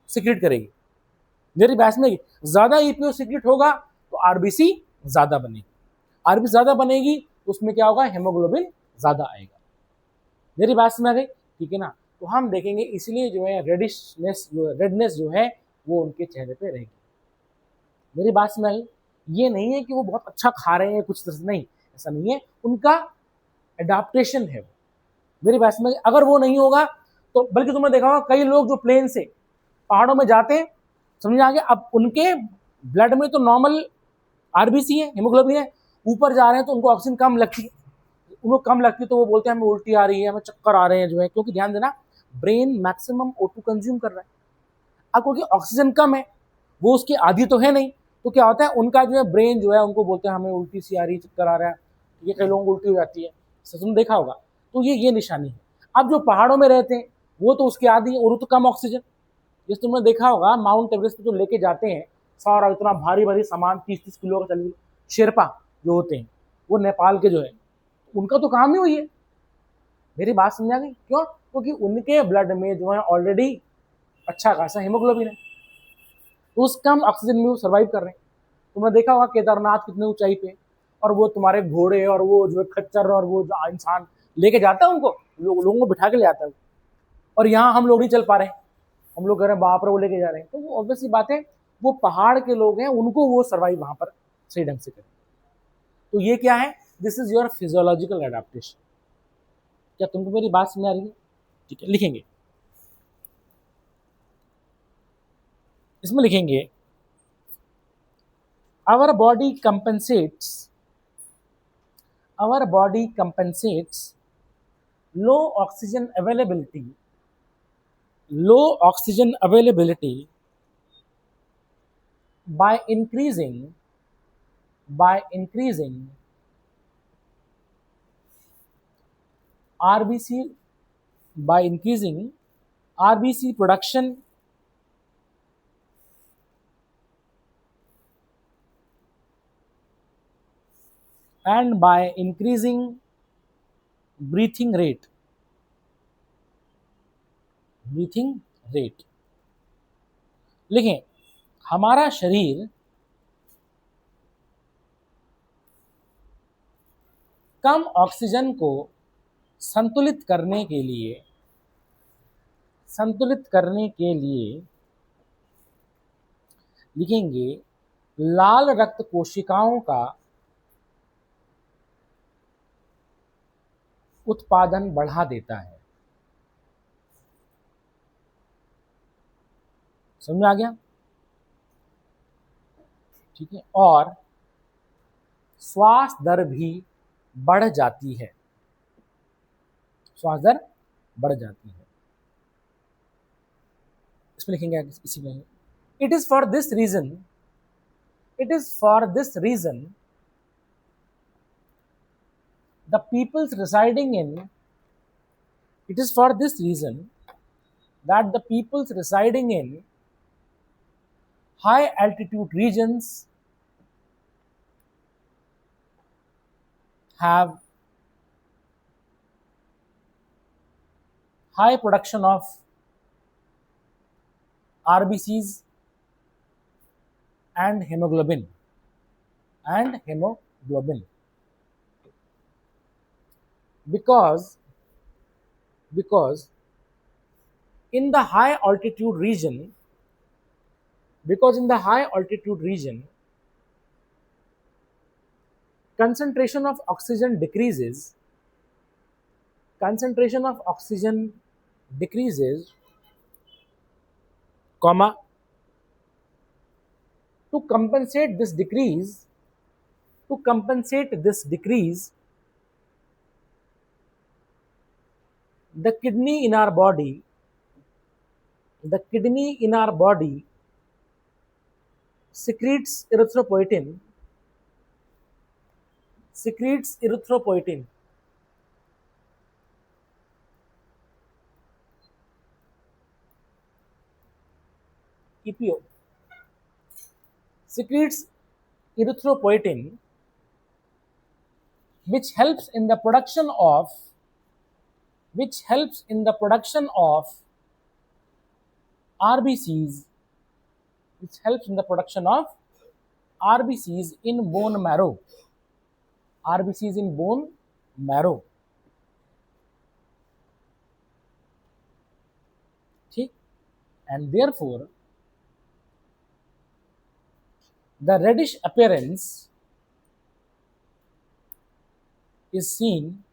सिक्रेट करेगी। मेरी बात में ज्यादा ईपीओ सिक्रेट होगा तो आरबीसी ज्यादा बनेगी, आरबीसी ज्यादा बनेगी तो उसमें क्या होगा, हेमोग्लोबिन ज्यादा आएगा। मेरी बात समझ आ गई, ठीक है ना। तो हम देखेंगे इसलिए जो है रेडिशनेस जो है, रेडनेस जो है वो उनके चेहरे पे रहेगी। मेरी बात समझ आई। ये नहीं है कि वो बहुत अच्छा खा रहे हैं कुछ तरह से, नहीं, ऐसा नहीं है, उनका एडाप्टेशन है। मेरी बात समझ, अगर वो नहीं होगा तो, बल्कि तुमने देखा होगा कई लोग जो प्लेन से पहाड़ों में जाते हैं, समझ आ गया, अब उनके ब्लड में तो नॉर्मल आरबीसी है, हेमोग्लोबिन है, ऊपर जा रहे हैं तो उनको ऑक्सीजन कम लगती है, उनको कम लगती है तो वो बोलते हैं हमें उल्टी आ रही है, हमें चक्कर आ रहे हैं जो है, क्योंकि ध्यान देना ब्रेन मैक्सिमम O2 कंज्यूम कर रहा है। अब क्योंकि ऑक्सीजन कम है, वो उसकी आधी तो है नहीं, तो क्या होता है उनका जो है ब्रेन जो है उनको बोलते हैं हमें उल्टी सी आ रही, चक्कर आ रहा है, ये कई लोगों को उल्टी हो जाती है, तुमने देखा होगा। तो ये निशानी है। अब जो पहाड़ों में रहते हैं वो तो उसकी आधी है और वो तो कम ऑक्सीजन, जैसे तुमने देखा होगा माउंट एवरेस्ट पे जो लेके जाते हैं सारा इतना भारी भारी सामान 30-30 किलो का, चलिए शेरपा जो होते हैं वो नेपाल के जो है, उनका तो काम ही वही है। मेरी बात समझा गई, क्यों, क्योंकि उनके ब्लड में जो है ऑलरेडी अच्छा खासा हेमोग्लोबिन है, तो उस कम ऑक्सीजन में वो सर्वाइव कर रहे हैं। तुमने देखा होगा केदारनाथ कितने ऊंचाई पे, और वो तुम्हारे घोड़े और वो जो खच्चर और वो जो इंसान लेके जाता है उनको, लोगों को बिठा के ले आता है, और यहाँ हम लोग नहीं चल पा रहे हैं, हम लोग कह रहे हैं बाप रे वो लेके जा रहे हैं। तो वो ऑब्वियसली बात है, वो पहाड़ के लोग हैं, उनको वो सर्वाइव वहां पर सही ढंग से करें। तो ये क्या है, this is your physiological adaptation. क्या तुमको मेरी बात समझ आ रही है? ठीक है, लिखेंगे, इसमें लिखेंगे our body compensates low oxygen availability by increasing RBC production and by increasing breathing rate। लिखें, हमारा शरीर कम ऑक्सीजन को संतुलित करने के लिए लिखेंगे लाल रक्त कोशिकाओं का उत्पादन बढ़ा देता है। समझ में आ गया? ठीक है, और श्वास दर भी बढ़ जाती है, इसमें लिखेंगे इसी में, it is for this reason the peoples residing in It is for this reason that the peoples residing in high altitude regions have high production of RBCs and hemoglobin because in the high altitude region concentration of oxygen decreases, comma, to compensate this decrease, the kidney in our body secretes erythropoietin. EPO secretes erythropoietin, which helps in the production of RBCs, in bone marrow. ठीक? And therefore the reddish appearance is seen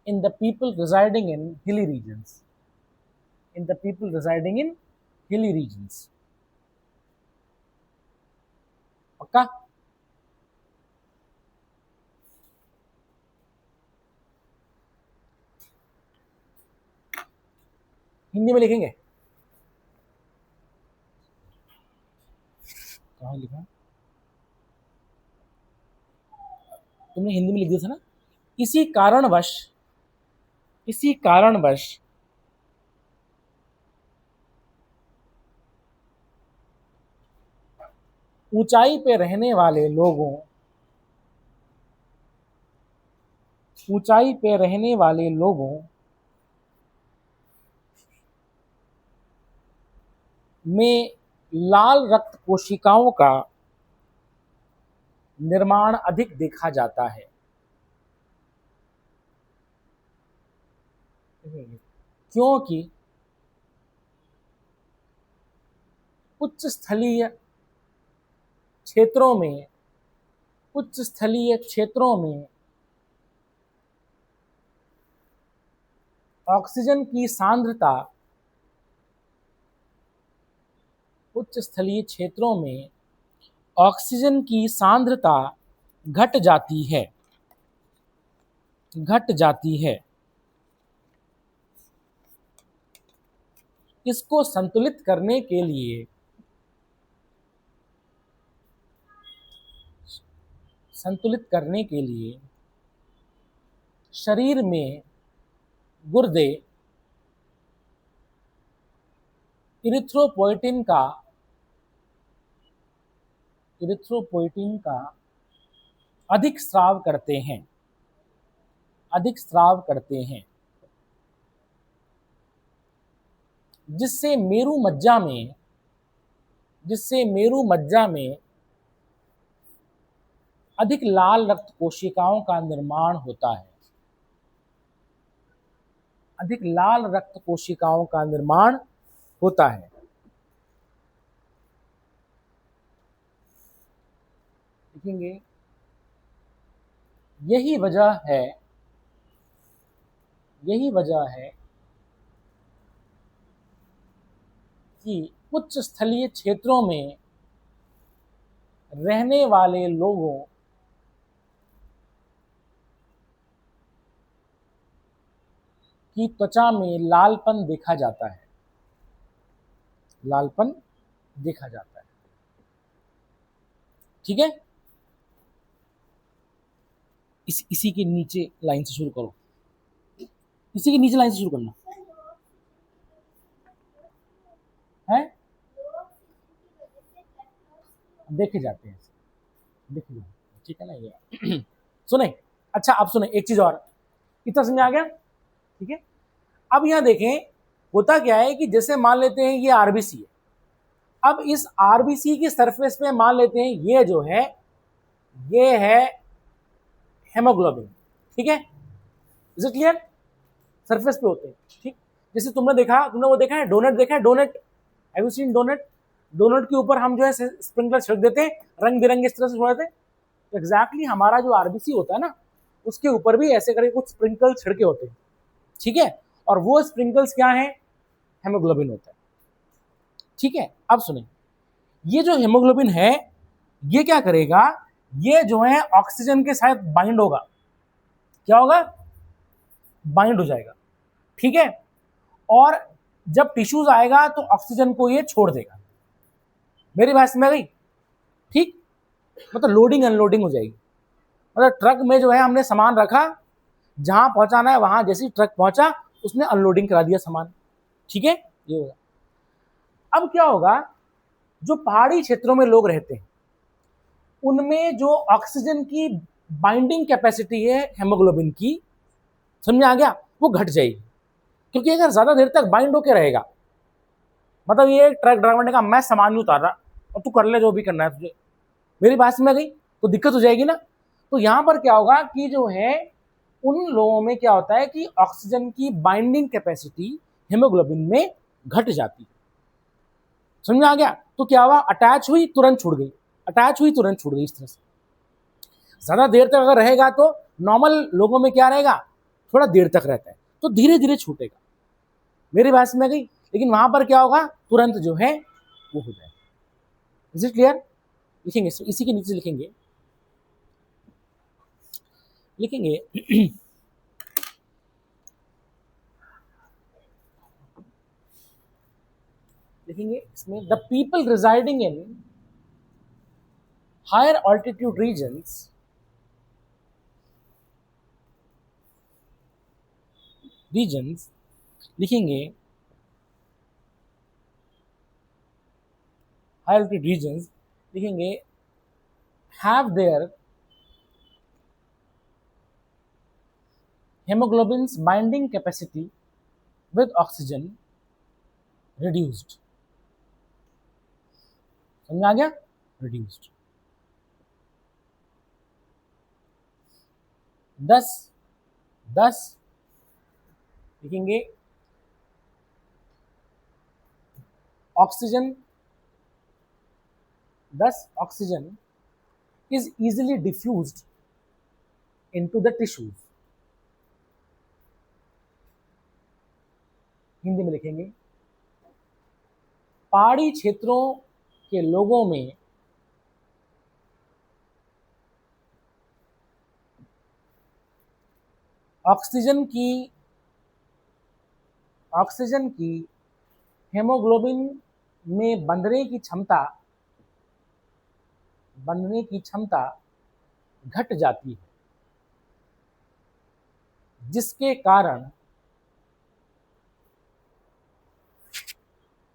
in the people residing in hilly regions. पक्का? हिंदी में लिखेंगे? कहाँ लिखा? तुमने हिंदी में लिख दिया था ना? इसी कारणवश ऊंचाई पे रहने वाले लोगों में लाल रक्त कोशिकाओं का निर्माण अधिक देखा जाता है। क्योंकि उच्च स्थलीय क्षेत्रों में ऑक्सीजन की सांद्रता घट जाती है। इसको संतुलित करने के लिए शरीर में गुर्दे इरिथ्रोपोइटिन का अधिक स्राव करते हैं, जिससे मेरु मज्जा में अधिक लाल रक्त कोशिकाओं का निर्माण होता है। देखेंगे, यही वजह है कि उच्च स्थलीय क्षेत्रों में रहने वाले लोगों की त्वचा में लालपन देखा जाता है। ठीक है? इसी के नीचे लाइन से शुरू करो। इसी के नीचे लाइन से शुरू करना है, देखे जाते हैं, देखे जाते हैं, ठीक है ना ये सुने। अच्छा अब सुने एक चीज और, इतना समझ आ गया, ठीक है। अब यहां देखें होता क्या है कि जैसे मान लेते हैं ये आरबीसी है, अब इस आरबीसी की सरफेस पे मान लेते हैं ये जो है ये है हेमोग्लोबिन, ठीक है, इज इट क्लियर, सरफेस पे होते हैं, ठीक। जैसे तुमने वो देखा है डोनट, देखा है doughnut, have you seen doughnut, doughnut के ऊपर हम जो है स्प्रिंकलर छिड़क देते हैं, रंग बिरंगे इस तरह से छोड़ते हैं, तो एग्जैक्टली हमारा जो आरबीसी होता है ना उसके ऊपर भी ऐसे करके कुछ स्प्रिंकल छिड़के होते हैं, ठीक है, और वो स्प्रिंकल्स क्या है, हेमोग्लोबिन होता है, ठीक है। अब सुने, ये जो हेमोग्लोबिन है ये क्या करेगा, ये जो है ऑक्सीजन के साथ बाइंड होगा, क्या होगा, बाइंड हो जाएगा, ठीक है, और जब टिश्यूज आएगा तो ऑक्सीजन को ये छोड़ देगा, मेरी बात समझ गई, ठीक, मतलब लोडिंग अनलोडिंग हो जाएगी, मतलब ट्रक में जो है हमने सामान रखा, जहां पहुंचाना है वहां जैसे ट्रक पहुंचा उसने अनलोडिंग करा दिया सामान, ठीक है, ये होगा। अब क्या होगा, जो पहाड़ी क्षेत्रों में लोग रहते हैं उनमें जो ऑक्सीजन की बाइंडिंग कैपेसिटी है हेमोग्लोबिन की, समझ आ गया, वो घट जाएगी, क्योंकि अगर ज्यादा देर तक बाइंड होकर रहेगा, मतलब ये ट्रक ड्राइवर ने कहा मैं सामान नहीं उतार रहा और तू कर ले जो भी करना है तुझे, मेरी बात समझ गई, तो दिक्कत हो जाएगी ना। तो यहां पर क्या होगा कि जो है उन लोगों में क्या होता है कि ऑक्सीजन की बाइंडिंग कैपेसिटी हेमोग्लोबिन में घट जाती है, समझ में आ गया। तो क्या हुआ, अटैच हुई तुरंत छूट गई, अटैच हुई तुरंत छूट गई, इस तरह से ज्यादा देर तक अगर रहेगा तो नॉर्मल लोगों में क्या रहेगा, थोड़ा देर तक रहता है, तो धीरे धीरे छूटेगा, मेरी बात में गई, लेकिन वहां पर क्या होगा तुरंत जो है वो हो जाएगा, इज इट क्लियर। लिखेंगे इसी के नीचे लिखेंगे लिखेंगे इसमें, the people residing in higher altitude regions लिखेंगे, हायर ऑल्टीट्यूड रीजन्स लिखेंगे, have their hemoglobin's binding capacity with oxygen reduced, समझ आ गया, reduced, दस लिखेंगे oxygen is easily diffused into the tissues, Hindi में लिखेंगे, पहाड़ी क्षेत्रों के लोगों में ऑक्सीजन की हेमोग्लोबिन में बंधने की क्षमता घट जाती है, जिसके कारण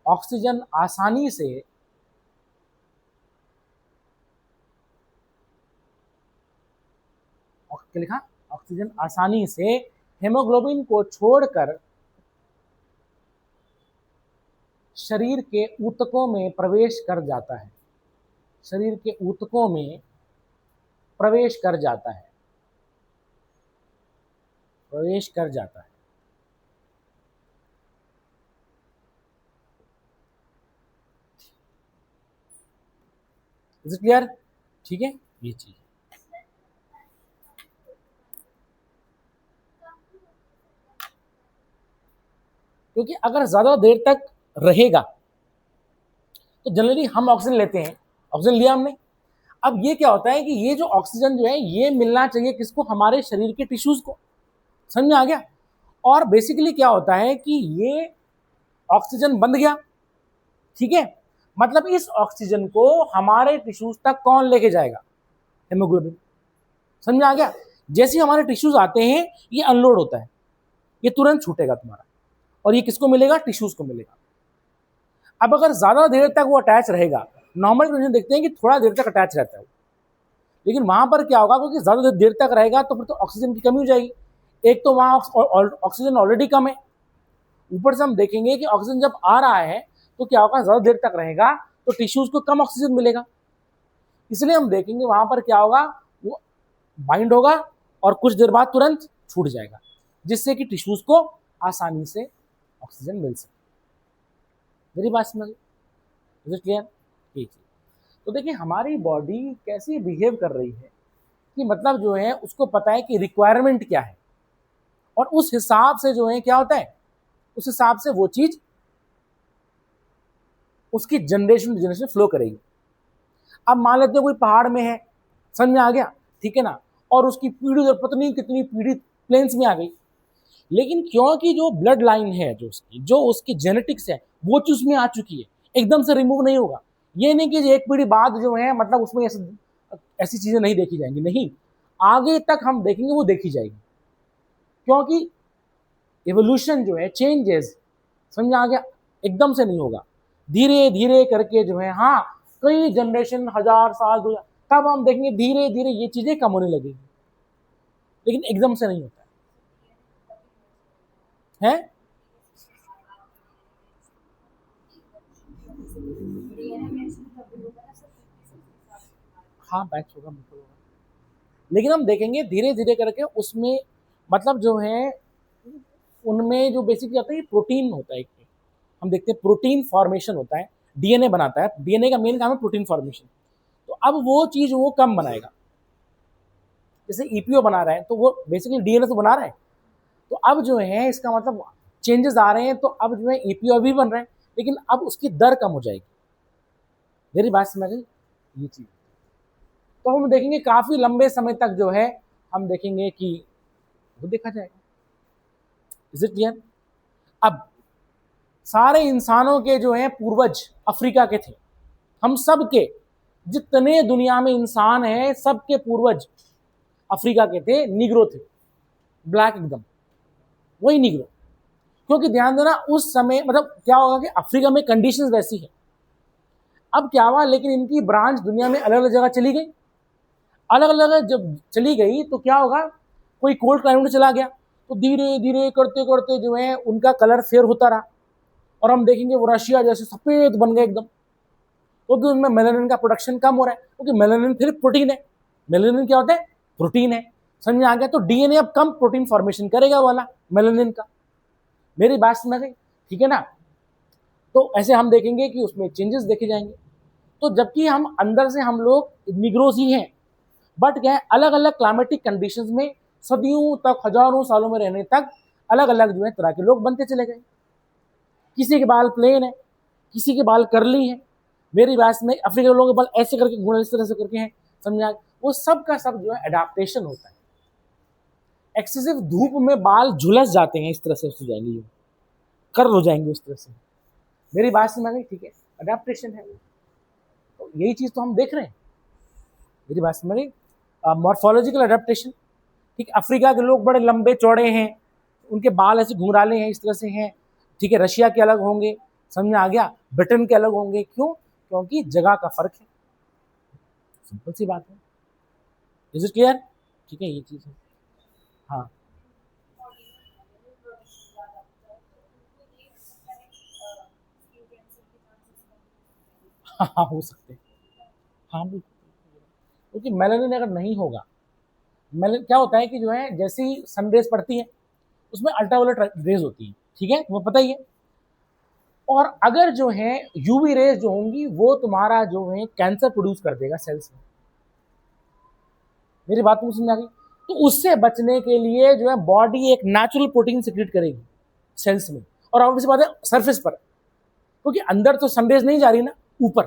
ऑक्सीजन आसानी से लिखा, ऑक्सीजन आसानी से हेमोग्लोबिन को छोड़कर शरीर के ऊतकों में प्रवेश कर जाता है, शरीर के ऊतकों में प्रवेश कर जाता है, इज इट क्लियर, ठीक है, ये चीज, क्योंकि अगर ज्यादा देर तक रहेगा तो जनरली हम ऑक्सीजन लेते हैं, ऑक्सीजन लिया हमने, अब ये क्या होता है कि ये जो ऑक्सीजन जो है ये मिलना चाहिए किसको, हमारे शरीर के टिश्यूज को, समझ में आ गया। और बेसिकली क्या होता है कि ये ऑक्सीजन बंध गया, ठीक है, मतलब इस ऑक्सीजन को हमारे टिश्यूज तक कौन लेके जाएगा, हेमोग्लोबिन, समझ में आ गया। जैसे हमारे टिश्यूज आते हैं ये अनलोड होता है, ये तुरंत छूटेगा तुम्हारा, और ये किसको मिलेगा? टिश्यूज को मिलेगा। अब अगर ज्यादा देर तक वो अटैच रहेगा, नॉर्मल कंडीशन देखते हैं कि थोड़ा देर तक अटैच रहता है, लेकिन वहां पर क्या होगा, क्योंकि ज्यादा देर तक रहेगा तो फिर तो ऑक्सीजन की कमी हो जाएगी। एक तो वहां ऑक्सीजन ऑलरेडी कम है, ऊपर से हम देखेंगे कि ऑक्सीजन जब आ रहा है तो क्या होगा, ज्यादा देर तक रहेगा तो टिश्यूज को कम ऑक्सीजन मिलेगा, इसलिए हम देखेंगे वहां पर क्या होगा, वो बाइंड होगा और कुछ देर बाद तुरंत छूट जाएगा, जिससे कि टिश्यूज को आसानी से ऑक्सीजन मिल सके। मेरी बात समझ, इज इट क्लियर? ठीक है। तो देखिए हमारी बॉडी कैसी बिहेव कर रही है कि मतलब जो है उसको पता है कि रिक्वायरमेंट क्या है, और उस हिसाब से जो है क्या होता है, उस हिसाब से वो चीज उसकी जनरेशन टू जनरेशन फ्लो करेगी। अब मान लेते हैं कोई पहाड़ में है, समझ में आ गया, ठीक है ना, और उसकी पीढ़ी और पत्नी कितनी पीढ़ी प्लेन्स में आ गई, लेकिन क्योंकि जो ब्लड लाइन है, जो उसकी जेनेटिक्स है, वो चीज उसमें आ चुकी है, एकदम से रिमूव नहीं होगा। ये नहीं कि एक पीढ़ी बाद जो है मतलब उसमें ऐसी चीजें नहीं देखी जाएंगी, नहीं, आगे तक हम देखेंगे वो देखी जाएगी, क्योंकि एवोल्यूशन जो है, चेंजेस, समझ आ गया, एकदम से नहीं होगा, धीरे धीरे करके जो है, हाँ कई जनरेशन, 1000 साल 2000, तब हम देखेंगे धीरे धीरे ये चीजें कम होने लगेगी, लेकिन एकदम से नहीं होता है। हाँ बैच होगा, बिल्कुल होगा, लेकिन हम देखेंगे धीरे धीरे करके उसमें मतलब जो है उनमें जो बेसिकली आता है प्रोटीन होता है, हम देखते हैं प्रोटीन फॉर्मेशन होता है, डीएनए बनाता है, डीएनए का मेन काम है प्रोटीन फॉर्मेशन, तो अब वो चीज वो कम बनाएगा, जैसे ईपीओ बना रहा है तो वो बेसिकली डीएनए तो बना रहा है, तो अब जो है इसका मतलब चेंजेस आ रहे हैं, तो अब जो है ईपीओ भी बन रहा है, लेकिन अब उसकी दर कम हो जाएगी। मेरी बात समझ गई, ये चीज तो हम देखेंगे काफी लंबे समय तक जो है हम देखेंगे कि वो देखा जाएगा। Is it clear? अब सारे इंसानों के जो है पूर्वज अफ्रीका के थे, हम सब के जितने दुनिया में इंसान हैं सबके पूर्वज अफ्रीका के थे, निग्रो थे, ब्लैक एकदम, वही निग्रो, क्योंकि ध्यान देना उस समय मतलब क्या होगा कि अफ्रीका में कंडीशंस वैसी है। अब क्या हुआ, लेकिन इनकी ब्रांच दुनिया में अलग अलग जगह चली गई, अलग अलग जब चली गई तो क्या होगा, कोई कोल्ड क्लाइमेट में चला गया तो धीरे धीरे करते करते जो है उनका कलर फेयर होता रहा, और हम देखेंगे वो रशिया जैसे सफेद बन गए एकदम, क्योंकि उनमें मेलानिन का प्रोडक्शन कम हो रहा है, क्योंकि मेलानिन फिर प्रोटीन है, मेलानिन क्या होता है, प्रोटीन है, समझ में आ गया, तो डीएनए अब कम प्रोटीन फॉर्मेशन करेगा वाला मेलानिन का। मेरी बात समझ गई, ठीक है ना? तो ऐसे हम देखेंगे कि उसमें चेंजेस देखे जाएंगे, तो जबकि हम अंदर से हम लोग निग्रोस ही हैं, बट क्या है अलग अलग क्लाइमेटिक कंडीशंस में सदियों तक, हजारों सालों में रहने तक अलग अलग जो है तरह के लोग बनते चले गए। किसी के बाल प्लेन है, किसी के बाल करली है, मेरी बात में अफ्रीका के लोगों के बाल ऐसे करके घूमने, इस तरह से करके हैं, समझा? वो सब का सब जो है एडाप्टेशन होता है। एक्सेसिव धूप में बाल झुलस जाते हैं, इस तरह से हो जाएंगे, कर्ल हो जाएंगे उस तरह से। मेरी बात समझ गई, ठीक है, अडेप्टेशन है, तो यही चीज तो हम देख रहे हैं। मेरी बात समझ गई, मॉर्फोलॉजिकल अडेप्टेशन, ठीक है, अफ्रीका के लोग बड़े लंबे चौड़े हैं, उनके बाल ऐसे घुंघराले हैं, इस तरह से हैं, ठीक है, रशिया के अलग होंगे, समझ में आ गया, ब्रिटेन के अलग होंगे, क्यों? क्योंकि जगह का फर्क है, सिंपल सी बात है। Is it clear? ठीक है, ये चीज है। हाँ हाँ हो सकते हैं, हाँ बिल्कुल, क्योंकि मेलानिन अगर नहीं होगा, मेलानिन क्या होता है कि जो है जैसे ही सनरेज पड़ती है उसमें अल्ट्रावायलेट रेज होती है, ठीक है, तुम्हें पता ही है, और अगर जो है यूवी रेज जो होंगी वो तुम्हारा जो है कैंसर प्रोड्यूस कर देगा सेल्स में। मेरी बात तुम समझ आ गई? तो उससे बचने के लिए जो है बॉडी एक नेचुरल प्रोटीन सिक्रेट करेगी सेल्स में, और ऑब्वियस बात है सरफेस पर, क्योंकि अंदर तो सनरेज नहीं जा रही ना, ऊपर,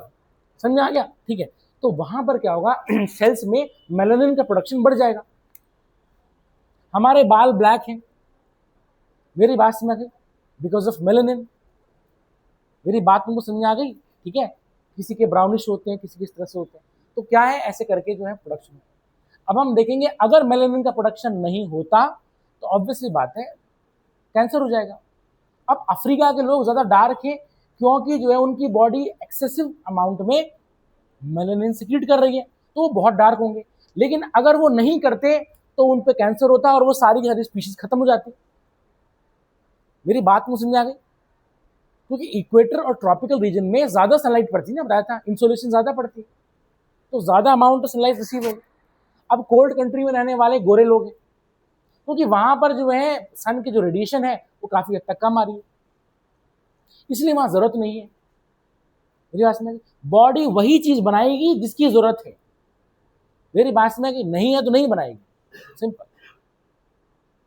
समझ आ गया, ठीक है, तो वहां पर क्या होगा सेल्स में मेलानिन का प्रोडक्शन बढ़ जाएगा। हमारे बाल ब्लैक हैं, मेरी बात समझ गई, बिकॉज ऑफ मेलानिन। मेरी बात तुमको समझ आ गई, ठीक है, किसी के ब्राउनिश होते हैं, किसी किस तरह से होते हैं, तो क्या है ऐसे करके जो है प्रोडक्शन। अब हम देखेंगे अगर मेलानिन का प्रोडक्शन नहीं होता तो ऑब्वियसली बात है कैंसर हो जाएगा। अब अफ्रीका के लोग ज़्यादा डार्क हैं क्योंकि जो है उनकी बॉडी एक्सेसिव अमाउंट में मेलानिन सिक्रीट कर रही है, तो वो बहुत डार्क होंगे। लेकिन अगर वो नहीं करते तो उन पे कैंसर होता है और वो सारी की सारी स्पीशीज खत्म हो जाती। मेरी बात मुझे समझ आ गई? क्योंकि इक्वेटर और ट्रॉपिकल रीजन में ज़्यादा सनलाइट पड़ती है ना, बताया था, इंसोलेशन ज़्यादा पड़ती है, तो ज़्यादा अमाउंट ऑफ सनलाइट रिसीव होगी। अब कोल्ड कंट्री में रहने वाले गोरे लोग हैं क्योंकि वहां पर जो है सन की जो रेडिएशन है वो काफ़ी हद तक कम आ रही है, इसलिए वहां ज़रूरत नहीं है। मेरी बात में बॉडी वही चीज़ बनाएगी जिसकी ज़रूरत है। मेरी बात में कि नहीं है तो नहीं बनाएगी, सिंपल।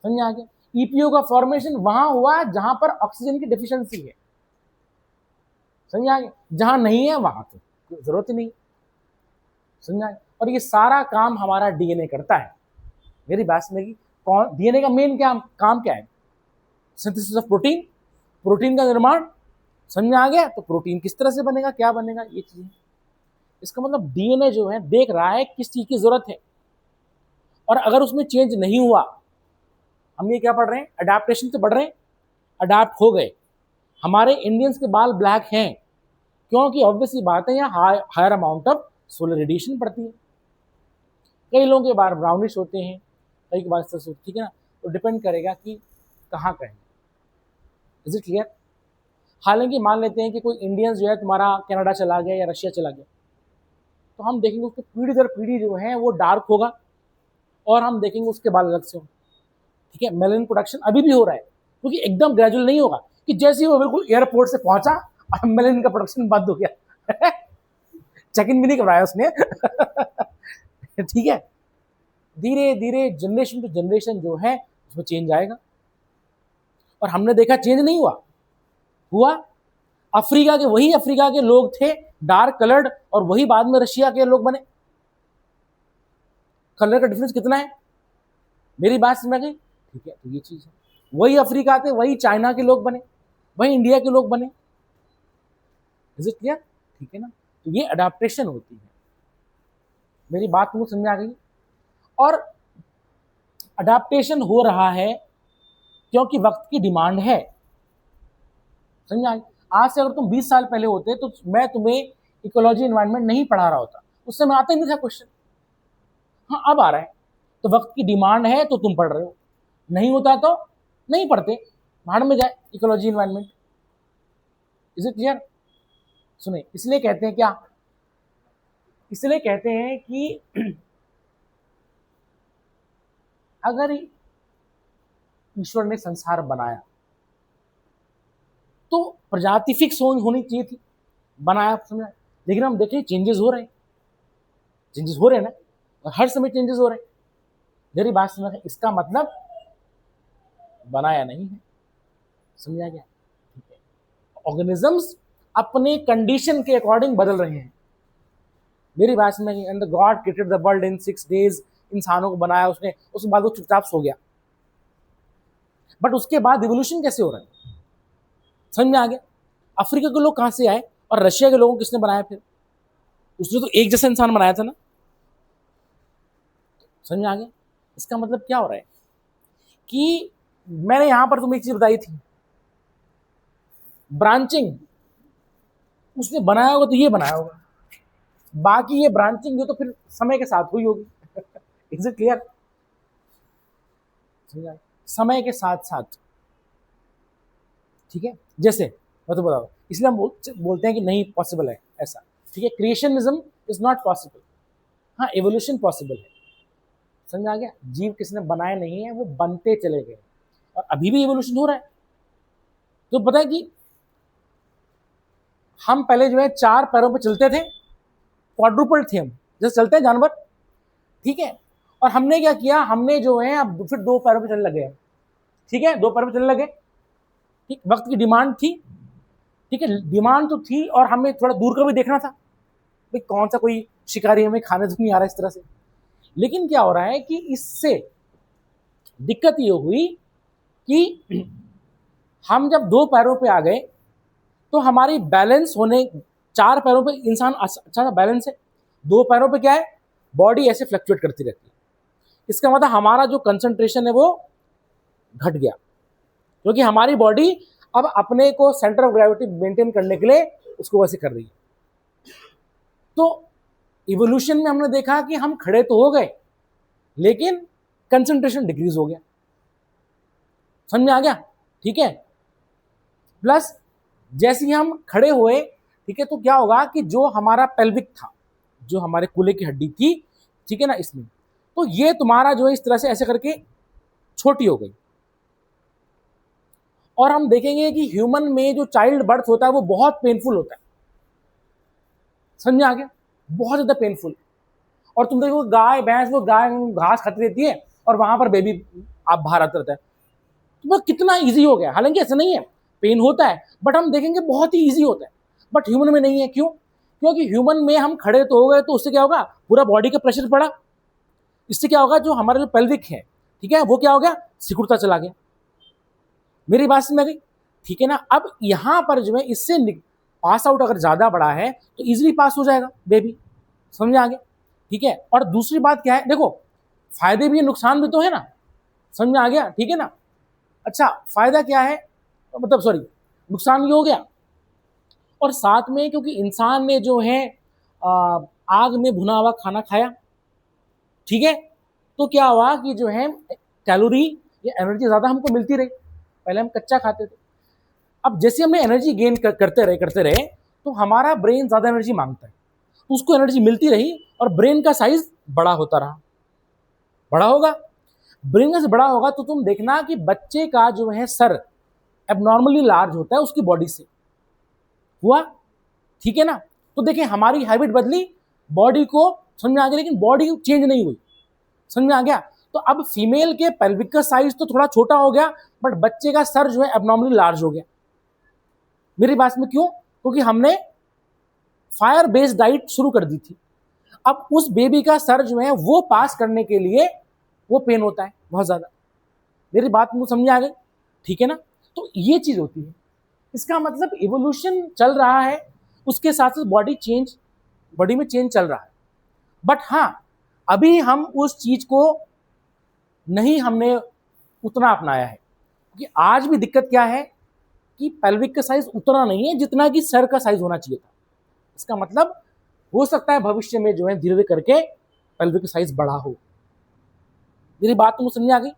समझ आ गया? ईपीओ का फॉर्मेशन वहां हुआ जहां पर ऑक्सीजन की डिफिशियंसी है। समझ आ गया? जहां नहीं है वहां तो जरूरत ही नहीं। समझ आ गया? और ये सारा काम हमारा डीएनए करता है। मेरी बात में कि कौन डीएनए का मेन क्या काम क्या है? सिंथेसिस ऑफ प्रोटीन, प्रोटीन का निर्माण। समझ आ गया? तो प्रोटीन किस तरह से बनेगा, क्या बनेगा, ये चीज है। इसका मतलब डीएनए जो है देख रहा है किस चीज की जरूरत है, और अगर उसमें चेंज नहीं हुआ, हम ये क्या पढ़ रहे हैं, अडेप्टेशन से पढ़ रहे हैं, अडेप्ट हो गए। हमारे इंडियंस के बाल ब्लैक हैं क्योंकि ऑब्वियसली बात है यहाँ higher amount of solar radiation पड़ती है। कई लोगों के बाल ब्राउनिश होते हैं, कई के बाल, ठीक है ना, तो डिपेंड करेगा कि कहाँ का है। Is it clear? हालांकि मान लेते हैं कि कोई इंडियंस जो है तुम्हारा कनाडा चला गया या रशिया चला गया, तो हम देखेंगे उसकी पीढ़ी दर पीढ़ी जो है वो डार्क होगा, और हम देखेंगे उसके बाल अलग से होंगे। ठीक है, मेलानिन प्रोडक्शन अभी भी हो रहा है क्योंकि एकदम ग्रेजुअल नहीं होगा कि जैसे ही वो बिल्कुल एयरपोर्ट से पहुंचा और मेलानिन का प्रोडक्शन बंद हो गया। चेक इन भी नहीं करवाया उसने। ठीक है, धीरे धीरे जनरेशन टू जनरेशन जो है उसमें चेंज आएगा, और हमने देखा चेंज नहीं हुआ। अफ्रीका के लोग थे डार्क कलर्ड, और वही बाद में रशिया के लोग बने। कलर का डिफरेंस कितना है? मेरी बात समझ गई? ठीक है, तो ये चीज है, वही अफ्रीका थे, वही चाइना के लोग बने, वही इंडिया के लोग बने। Is it clear? ठीक है ना, तो ये अडेप्टेशन होती है। मेरी बात तुमको समझ आ गई? और अडेप्टेशन हो रहा है क्योंकि वक्त की डिमांड है। समझ आ गई? आज से अगर तुम 20 साल पहले होते तो मैं तुम्हें इकोलॉजी एनवायरनमेंट नहीं पढ़ा रहा होता, उस समय आता ही नहीं था क्वेश्चन। हाँ, अब आ रहा है, तो वक्त की डिमांड है तो तुम पढ़ रहे हो, नहीं होता तो नहीं पढ़ते, भाड़ में जाए ecology environment. Is it clear? सुने, इसलिए कहते हैं क्या, इसलिए कहते हैं कि अगर ईश्वर ने संसार बनाया तो प्रजाति फिक्स होनी चाहिए थी, बनाया समझा, लेकिन हम देखें चेंजेस हो रहे हैं ना, और हर समय चेंजेस हो रहे हैं। मेरी बात समझ, इसका मतलब बनाया नहीं है। समझा गया? ठीक है, ऑर्गेनिजम्स अपने कंडीशन के अकॉर्डिंग बदल रहे हैं। मेरी बात समझ, and the God created the world in 6 days, इंसानों को बनाया उसने, उसके बाद वो चुपचाप सो गया। बट उसके बाद इवोल्यूशन कैसे हो रहा है? समझ में आ गया? अफ्रीका के लोग कहां से आए और रशिया के लोगों को किसने बनाया? फिर उसने तो एक जैसा इंसान बनाया था ना। समझ में आ गया? इसका मतलब क्या हो रहा है कि मैंने यहां पर तुम्हें एक चीज बताई थी, ब्रांचिंग उसने बनाया होगा तो ये बनाया होगा, बाकी ये ब्रांचिंग जो तो फिर समय के साथ हुई होगी। Is it clear? समय के साथ साथ। ठीक है, जैसे मैं तो बताऊँ, इसलिए हम बोलते हैं कि नहीं पॉसिबल है ऐसा। ठीक है, क्रिएशनिज्म इज नॉट पॉसिबल, हाँ एवोल्यूशन पॉसिबल है। समझ आ गया? जीव किसने बनाए नहीं है, वो बनते चले गए, और अभी भी एवोल्यूशन हो रहा है। तो पता है कि हम पहले जो है 4 पैरों पर चलते थे, क्वाड्रुपल थे हम, जैसे चलते हैं जानवर। ठीक है, और हमने क्या किया, हमने जो है अब फिर 2 पैरों पर चलने लगे। ठीक है, 2 पैरों पर चलने लगे। ठीक, वक्त की डिमांड थी। ठीक है, डिमांड तो थी, और हमें थोड़ा दूर का भी देखना था, भाई कौन सा कोई शिकारी हमें खाने तो नहीं आ रहा इस तरह से। लेकिन क्या हो रहा है कि इससे दिक्कत ये हुई कि हम जब 2 पैरों पे आ गए तो हमारी बैलेंस होने, 4 पैरों पे इंसान अच्छा बैलेंस है, 2 पैरों पे क्या है, बॉडी ऐसे फ्लक्चुएट करती रहती है। इसका मतलब हमारा जो कंसंट्रेशन है वो घट गया, क्योंकि हमारी बॉडी अब अपने को सेंटर ऑफ ग्रेविटी मेंटेन करने के लिए उसको वैसे कर रही है। तो इवोल्यूशन में हमने देखा कि हम खड़े तो हो गए, लेकिन कंसंट्रेशन डिक्रीज हो गया। समझ में आ गया? ठीक है। प्लस जैसे ही हम खड़े हुए, ठीक है, तो क्या होगा कि जो हमारा पेल्विक था, जो हमारे कूल्हे की हड्डी थी, ठीक है ना, इसमें तो ये तुम्हारा जो है इस तरह से ऐसे करके छोटी हो गई। और हम देखेंगे कि ह्यूमन में जो चाइल्ड बर्थ होता है वो बहुत पेनफुल होता है। समझ में आ गया? बहुत ज्यादा पेनफुल। और तुम देखो गाय भैंस, वो गाय घास खाती रहती है और वहां पर बेबी आप बाहर आता रहता है, तो वो कितना इजी हो गया। हालांकि ऐसा नहीं है, पेन होता है, बट हम देखेंगे बहुत ही इजी होता है। बट ह्यूमन में नहीं है। क्यों? क्योंकि ह्यूमन में हम खड़े तो हो गए, तो उससे क्या होगा, पूरा बॉडी का प्रेशर पड़ा। इससे क्या होगा, जो हमारा जो पेल्विक है, ठीक है, वो क्या हो गया, सिकुड़ता चला गया। मेरी बात समझ में आ गई? ठीक है ना। अब यहां पर जो है इससे पास आउट अगर ज्यादा बड़ा है तो इजीली पास हो जाएगा बेबी। समझ में आ गया? ठीक है। और दूसरी बात क्या है, देखो फायदे भी है, नुकसान भी तो है ना। समझ में आ गया? ठीक है ना। अच्छा, फायदा क्या है, मतलब सॉरी, नुकसान ये हो गया। और साथ में क्योंकि इंसान ने जो है आग में भुना हुआ खाना खाया, ठीक है, तो क्या हुआ कि जो है कैलोरी या एनर्जी ज्यादा हमको मिलती रही। पहले हम कच्चा खाते थे, अब जैसे हमने एनर्जी गेन करते रहे तो हमारा ब्रेन ज्यादा एनर्जी मांगता है, तो उसको एनर्जी मिलती रही और ब्रेन का साइज बड़ा होता रहा। बड़ा होगा, ब्रेन का बड़ा होगा, तो तुम देखना कि बच्चे का जो है सर एबनॉर्मली लार्ज होता है उसकी बॉडी से। हुआ? ठीक है ना। तो देखिए हमारी हैबिट बदली, बॉडी को समझ में आ गया, लेकिन बॉडी चेंज नहीं हुई। समझ में आ गया? तो अब फीमेल के पेल्विक का साइज तो थोड़ा छोटा हो गया, बट बच्चे का सर जो है एबनॉर्मली लार्ज हो गया। मेरी बात में क्यों? क्योंकि हमने फायर बेस्ड डाइट शुरू कर दी थी। अब उस बेबी का सर जो है वो पास करने के लिए वो पेन होता है बहुत ज्यादा। मेरी बात मुझे समझ आ गई? ठीक है ना। तो ये चीज होती है। इसका मतलब इवोल्यूशन चल रहा है, उसके साथ साथ बॉडी में चेंज चल रहा है। बट हाँ, अभी हम उस चीज को नहीं हमने उतना अपनाया है, क्योंकि आज भी दिक्कत क्या है कि पेल्विक का साइज उतना नहीं है जितना कि सर का साइज होना चाहिए था। इसका मतलब हो सकता है भविष्य में जो है धीरे धीरे करके पेल्विक का साइज बढ़ा हो। मेरी बात तो मुझे समझ आ गई?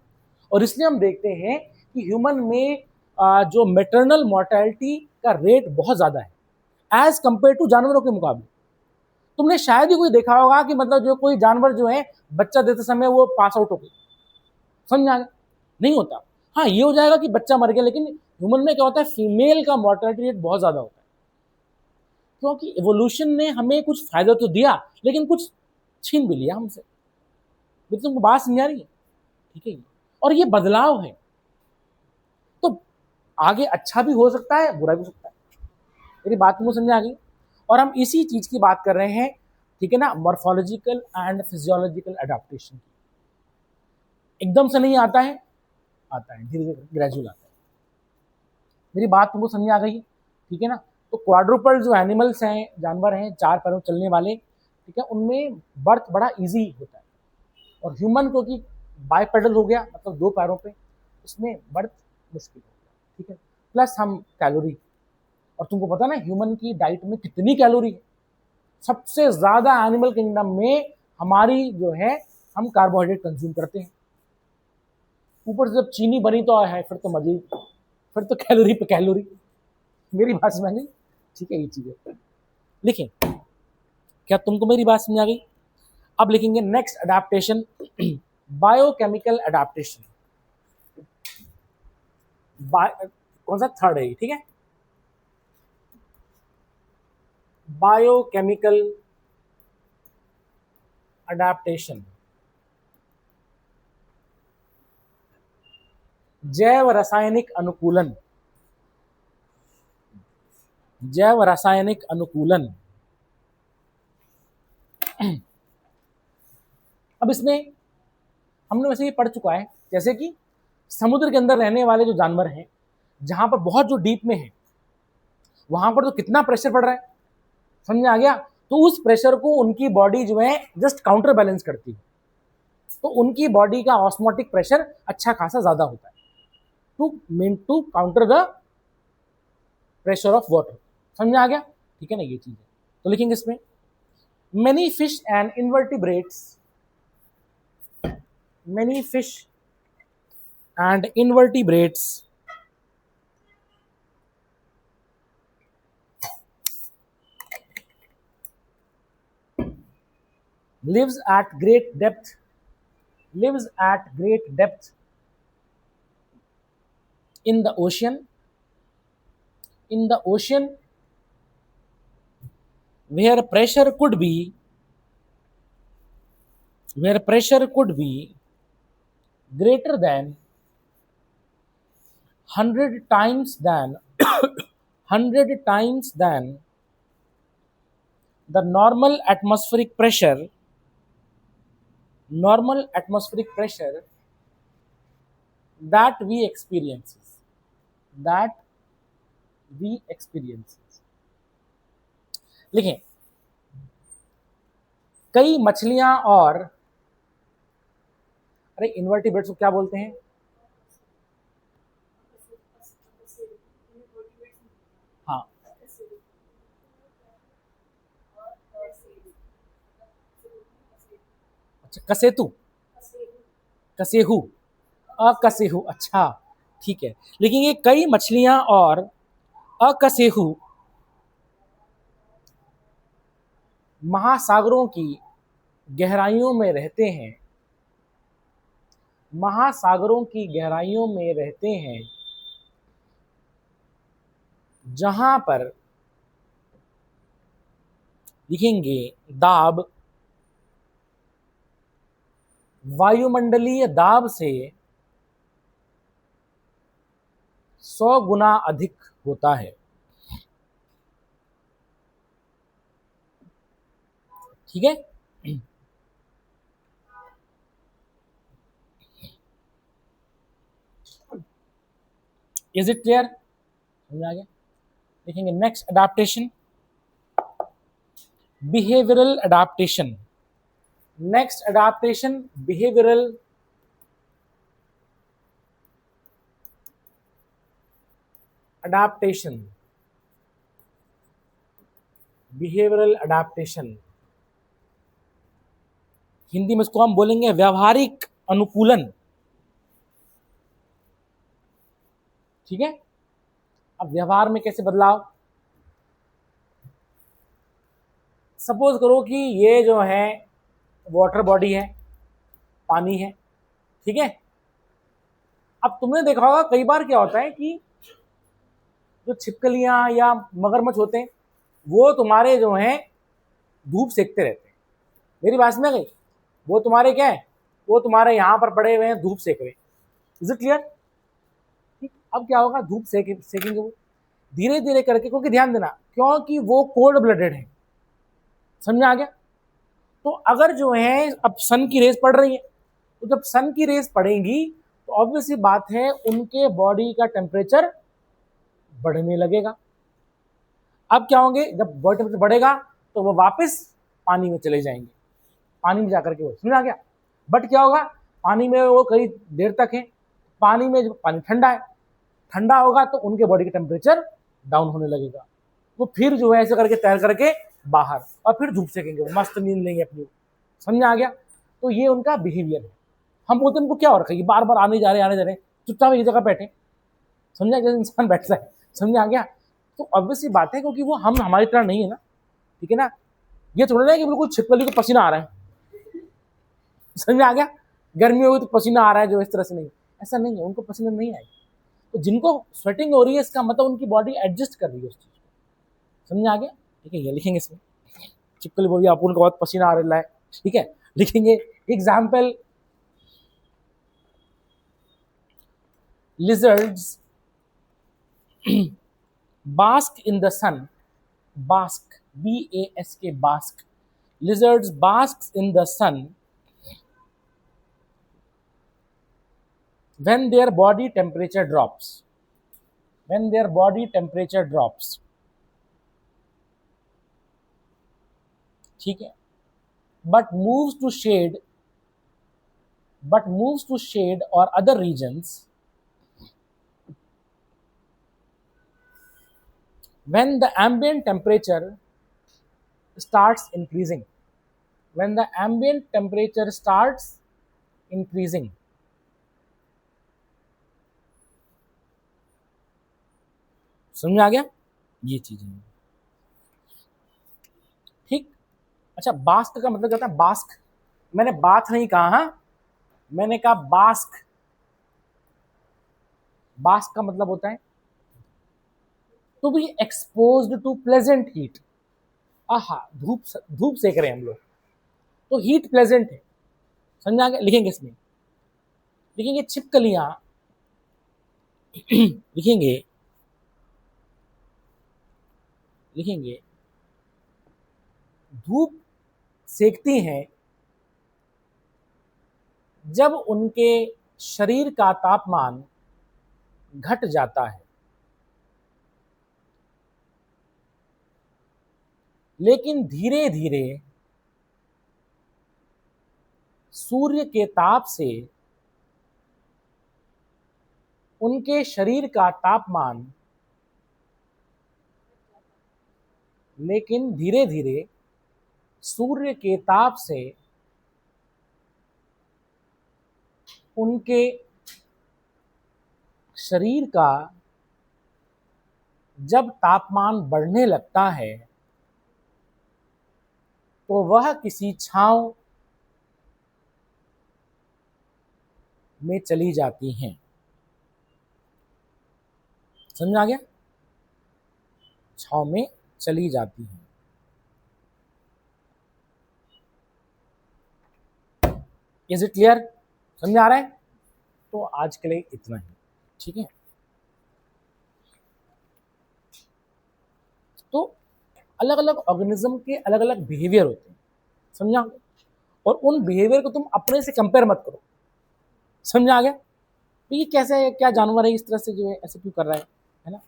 और इसलिए हम देखते हैं कि ह्यूमन में जो मेटरनल मोर्टेलिटी का रेट बहुत ज्यादा है एज कंपेयर टू जानवरों के मुकाबले। तुमने शायद ही कोई देखा होगा कि मतलब जो कोई जानवर जो है बच्चा देते समय वो पास आउट हो गई। समझ आ गया? नहीं होता। हाँ, ये हो जाएगा कि बच्चा मर गया, लेकिन ह्यूमन में क्या होता है, फीमेल का मोर्टेलिटी रेट बहुत ज्यादा होता है। क्योंकि इवोल्यूशन ने हमें कुछ फायदा तो दिया, लेकिन कुछ छीन भी लिया हमसे। तुमको बात समझ आ रही है? ठीक है। और ये बदलाव है, तो आगे अच्छा भी हो सकता है, बुरा भी हो सकता है। मेरी बात मुझे समझ आ गई? और हम इसी चीज की बात कर रहे हैं, ठीक है ना, मॉर्फोलॉजिकल एंड फिजियोलॉजिकल एडेप्टेशन की। एकदम से नहीं आता है, आता है धीरे धीरे, ग्रेजुअल आता है। मेरी बात तुमको समझ आ गई? ठीक है ना। तो क्वाड्रुपल जो एनिमल्स हैं, जानवर हैं, 4 पैरों चलने वाले, ठीक है, उनमें बर्थ बड़ा इजी होता है। और ह्यूमन क्योंकि बाइपेडल हो गया, मतलब 2 पैरों पे, उसमें बर्थ मुश्किल हो गया। ठीक है। प्लस हम कैलोरी, और तुमको पता ना ह्यूमन की डाइट में कितनी कैलोरी है। सबसे ज्यादा एनिमल किंगडम में हमारी जो है हम कार्बोहाइड्रेट कंज्यूम करते हैं। ऊपर से जब चीनी बनी तो है, फिर तो मजे, फिर तो कैलोरी पे कैलोरी। मेरी बात समझ गई? ठीक है, ये चीज है। लिखें, क्या तुमको मेरी बात समझ आ गई? अब लिखेंगे नेक्स्ट अडेप्टेशन, बायोकेमिकल अडेप्टेशन। कौन सा? थर्ड है, ठीक है। बायोकेमिकल अडेप्टेशन, जैव रासायनिक अनुकूलन। जैव रासायनिक अनुकूलन। अब इसमें हमने वैसे ये पढ़ चुका है, जैसे कि समुद्र के अंदर रहने वाले जो जानवर हैं, जहां पर बहुत जो डीप में है, वहां पर तो कितना प्रेशर पड़ रहा है। समझ में आ गया? तो उस प्रेशर को उनकी बॉडी जो है जस्ट काउंटर बैलेंस करती है, तो उनकी बॉडी का ऑस्मोटिक प्रेशर अच्छा खासा ज्यादा होता है। To counter the pressure of water. समझ में आ गया? ठीक है ना, ये चीज है। तो लिखेंगे इसमें many fish and invertebrates lives at great depth in the ocean where pressure could be greater than 100 times than 100 times than the normal atmospheric pressure that we experience. लिखें, कई मछलियां और, अरे इन्वर्टिब्रेट्स को क्या बोलते हैं? हाँ, अच्छा, कसेहू, अकसेहू, अच्छा ठीक है। लेकिन ये कई मछलियां और अकसेहू महासागरों की गहराइयों में रहते हैं, जहां पर लिखेंगे दाब, वायुमंडलीय दाब से 100 गुना अधिक होता है। ठीक है, इज इट क्लियर? समझ आ गया? देखेंगे next adaptation, behavioural adaptation. Next adaptation behavioural adaptation, Hindi में इसको हम बोलेंगे व्यावहारिक अनुकूलन। ठीक है, अब व्यवहार में कैसे बदलाव? सपोज करो कि ये जो है वाटर बॉडी है, पानी है, ठीक है। अब तुमने देखा होगा कई बार क्या होता है कि जो छिपकलियां या मगरमच्छ होते हैं वो तुम्हारे जो हैं धूप सेकते रहते हैं। मेरी बात में गई? वो तुम्हारे क्या है, वो तुम्हारे यहाँ पर पड़े हुए हैं, धूप सेक रहे। Is it clear? ठीक, अब क्या होगा, धूप सेकेंगे वो धीरे धीरे करके, क्योंकि ध्यान देना, क्योंकि वो कोल्ड ब्लडेड है। समझ आ गया? तो अगर जो है अब सन की रेस पड़ रही है, तो जब सन की रेस पड़ेगी तो ऑब्वियसली बात है उनके बॉडी का टेम्परेचर बढ़ने लगेगा। अब क्या होंगे, जब बॉडी टेम्परेचर बढ़ेगा तो वो वापस पानी में चले जाएंगे, पानी में जाकर के वो, समझ आ गया? बट क्या होगा, पानी में वो कई देर तक है, पानी में जब पानी ठंडा होगा तो उनके बॉडी का टेम्परेचर डाउन होने लगेगा। वो फिर जो है ऐसे करके तैर करके बाहर, और फिर धूप सेकेंगे, मस्त नींद लेंगे अपनी। समझ आ गया? तो ये उनका बिहेवियर है। हम बोलते हैं उनको क्या हो रखा है, बार बार आने जा रहे चुपचाप एक जगह बैठे। समझा? जैसे इंसान बैठता है। समझ आ गया? तो ऑब्वियसली बात है, क्योंकि वो हम हमारी तरह नहीं है ना, ठीक है ना। ये थोड़ा ना कि बिल्कुल छिपकली को पसीना आ रहा है, समझ आ गया? गर्मी होगी तो पसीना आ रहा है, जो इस तरह से नहीं, ऐसा नहीं है, उनको पसीना नहीं आएगी। तो जिनको स्वेटिंग हो रही है, इसका मतलब उनकी बॉडी एडजस्ट कर रही है उस चीज को। समझ आ गया? ठीक है, ये लिखेंगे इसमें, छिपकली बोलिए आप उनको बहुत पसीना आ रहा है, ठीक है। लिखेंगे example, lizards bask in the sun, bask, B-A-S-K, bask, lizards basks in the sun when their body temperature drops, ठीक है, but moves to shade or other regions when the ambient temperature starts increasing, when the ambient temperature starts increasing, समझ में आ गया ये चीज है, ठीक। अच्छा, बास्क का मतलब क्या होता है? बास्क, मैंने बाथ नहीं कहा, हाँ, मैंने कहा बास्क। बास्क का मतलब होता है to be exposed to pleasant heat. आहा, धूप धूप सेक रहे हैं हम लोग, तो हीट प्लेजेंट है, समझ आ गया? लिखेंगे इसमें, लिखेंगे छिपकलियां लिखेंगे, लिखेंगे धूप सेकती हैं जब उनके शरीर का तापमान घट जाता है, लेकिन धीरे धीरे सूर्य के ताप से उनके शरीर का तापमान, लेकिन धीरे धीरे सूर्य के ताप से उनके शरीर का जब तापमान बढ़ने लगता है तो वह किसी छांव में चली जाती हैं। समझ आ गया? छांव में चली जाती हैं। Is it clear? समझ आ रहा है? तो आज के लिए इतना ही, ठीक है। तो अलग अलग ऑर्गेनिज्म के अलग अलग बिहेवियर होते हैं, समझा? और उन बिहेवियर को तुम अपने से कंपेयर मत करो, समझ आ गया? तो ये कैसे है, क्या जानवर है इस तरह से जो है ऐसे क्यों कर रहा है ना?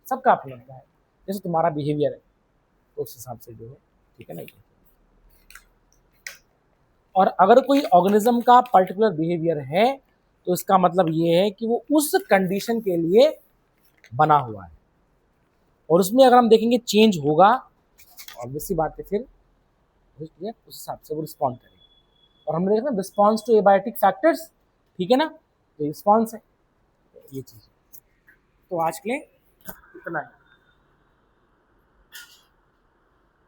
सबका अपना अपना है, जैसे तुम्हारा बिहेवियर है तो उस हिसाब से जो है, ठीक है ना? और अगर कोई ऑर्गेनिज्म का पर्टिकुलर बिहेवियर है तो इसका मतलब ये है कि वो उस कंडीशन के लिए बना हुआ है, और उसमें अगर हम देखेंगे चेंज होगा, ऑब्वियसली बात है, फिर उस हिसाब से वो रिस्पॉन्ड करेगा। और हमने देखा रिस्पॉन्स टू एबायोटिक फैक्टर्स, ठीक है ना? तो रिस्पॉन्स है ये चीज़। तो आज के लिए इतना है।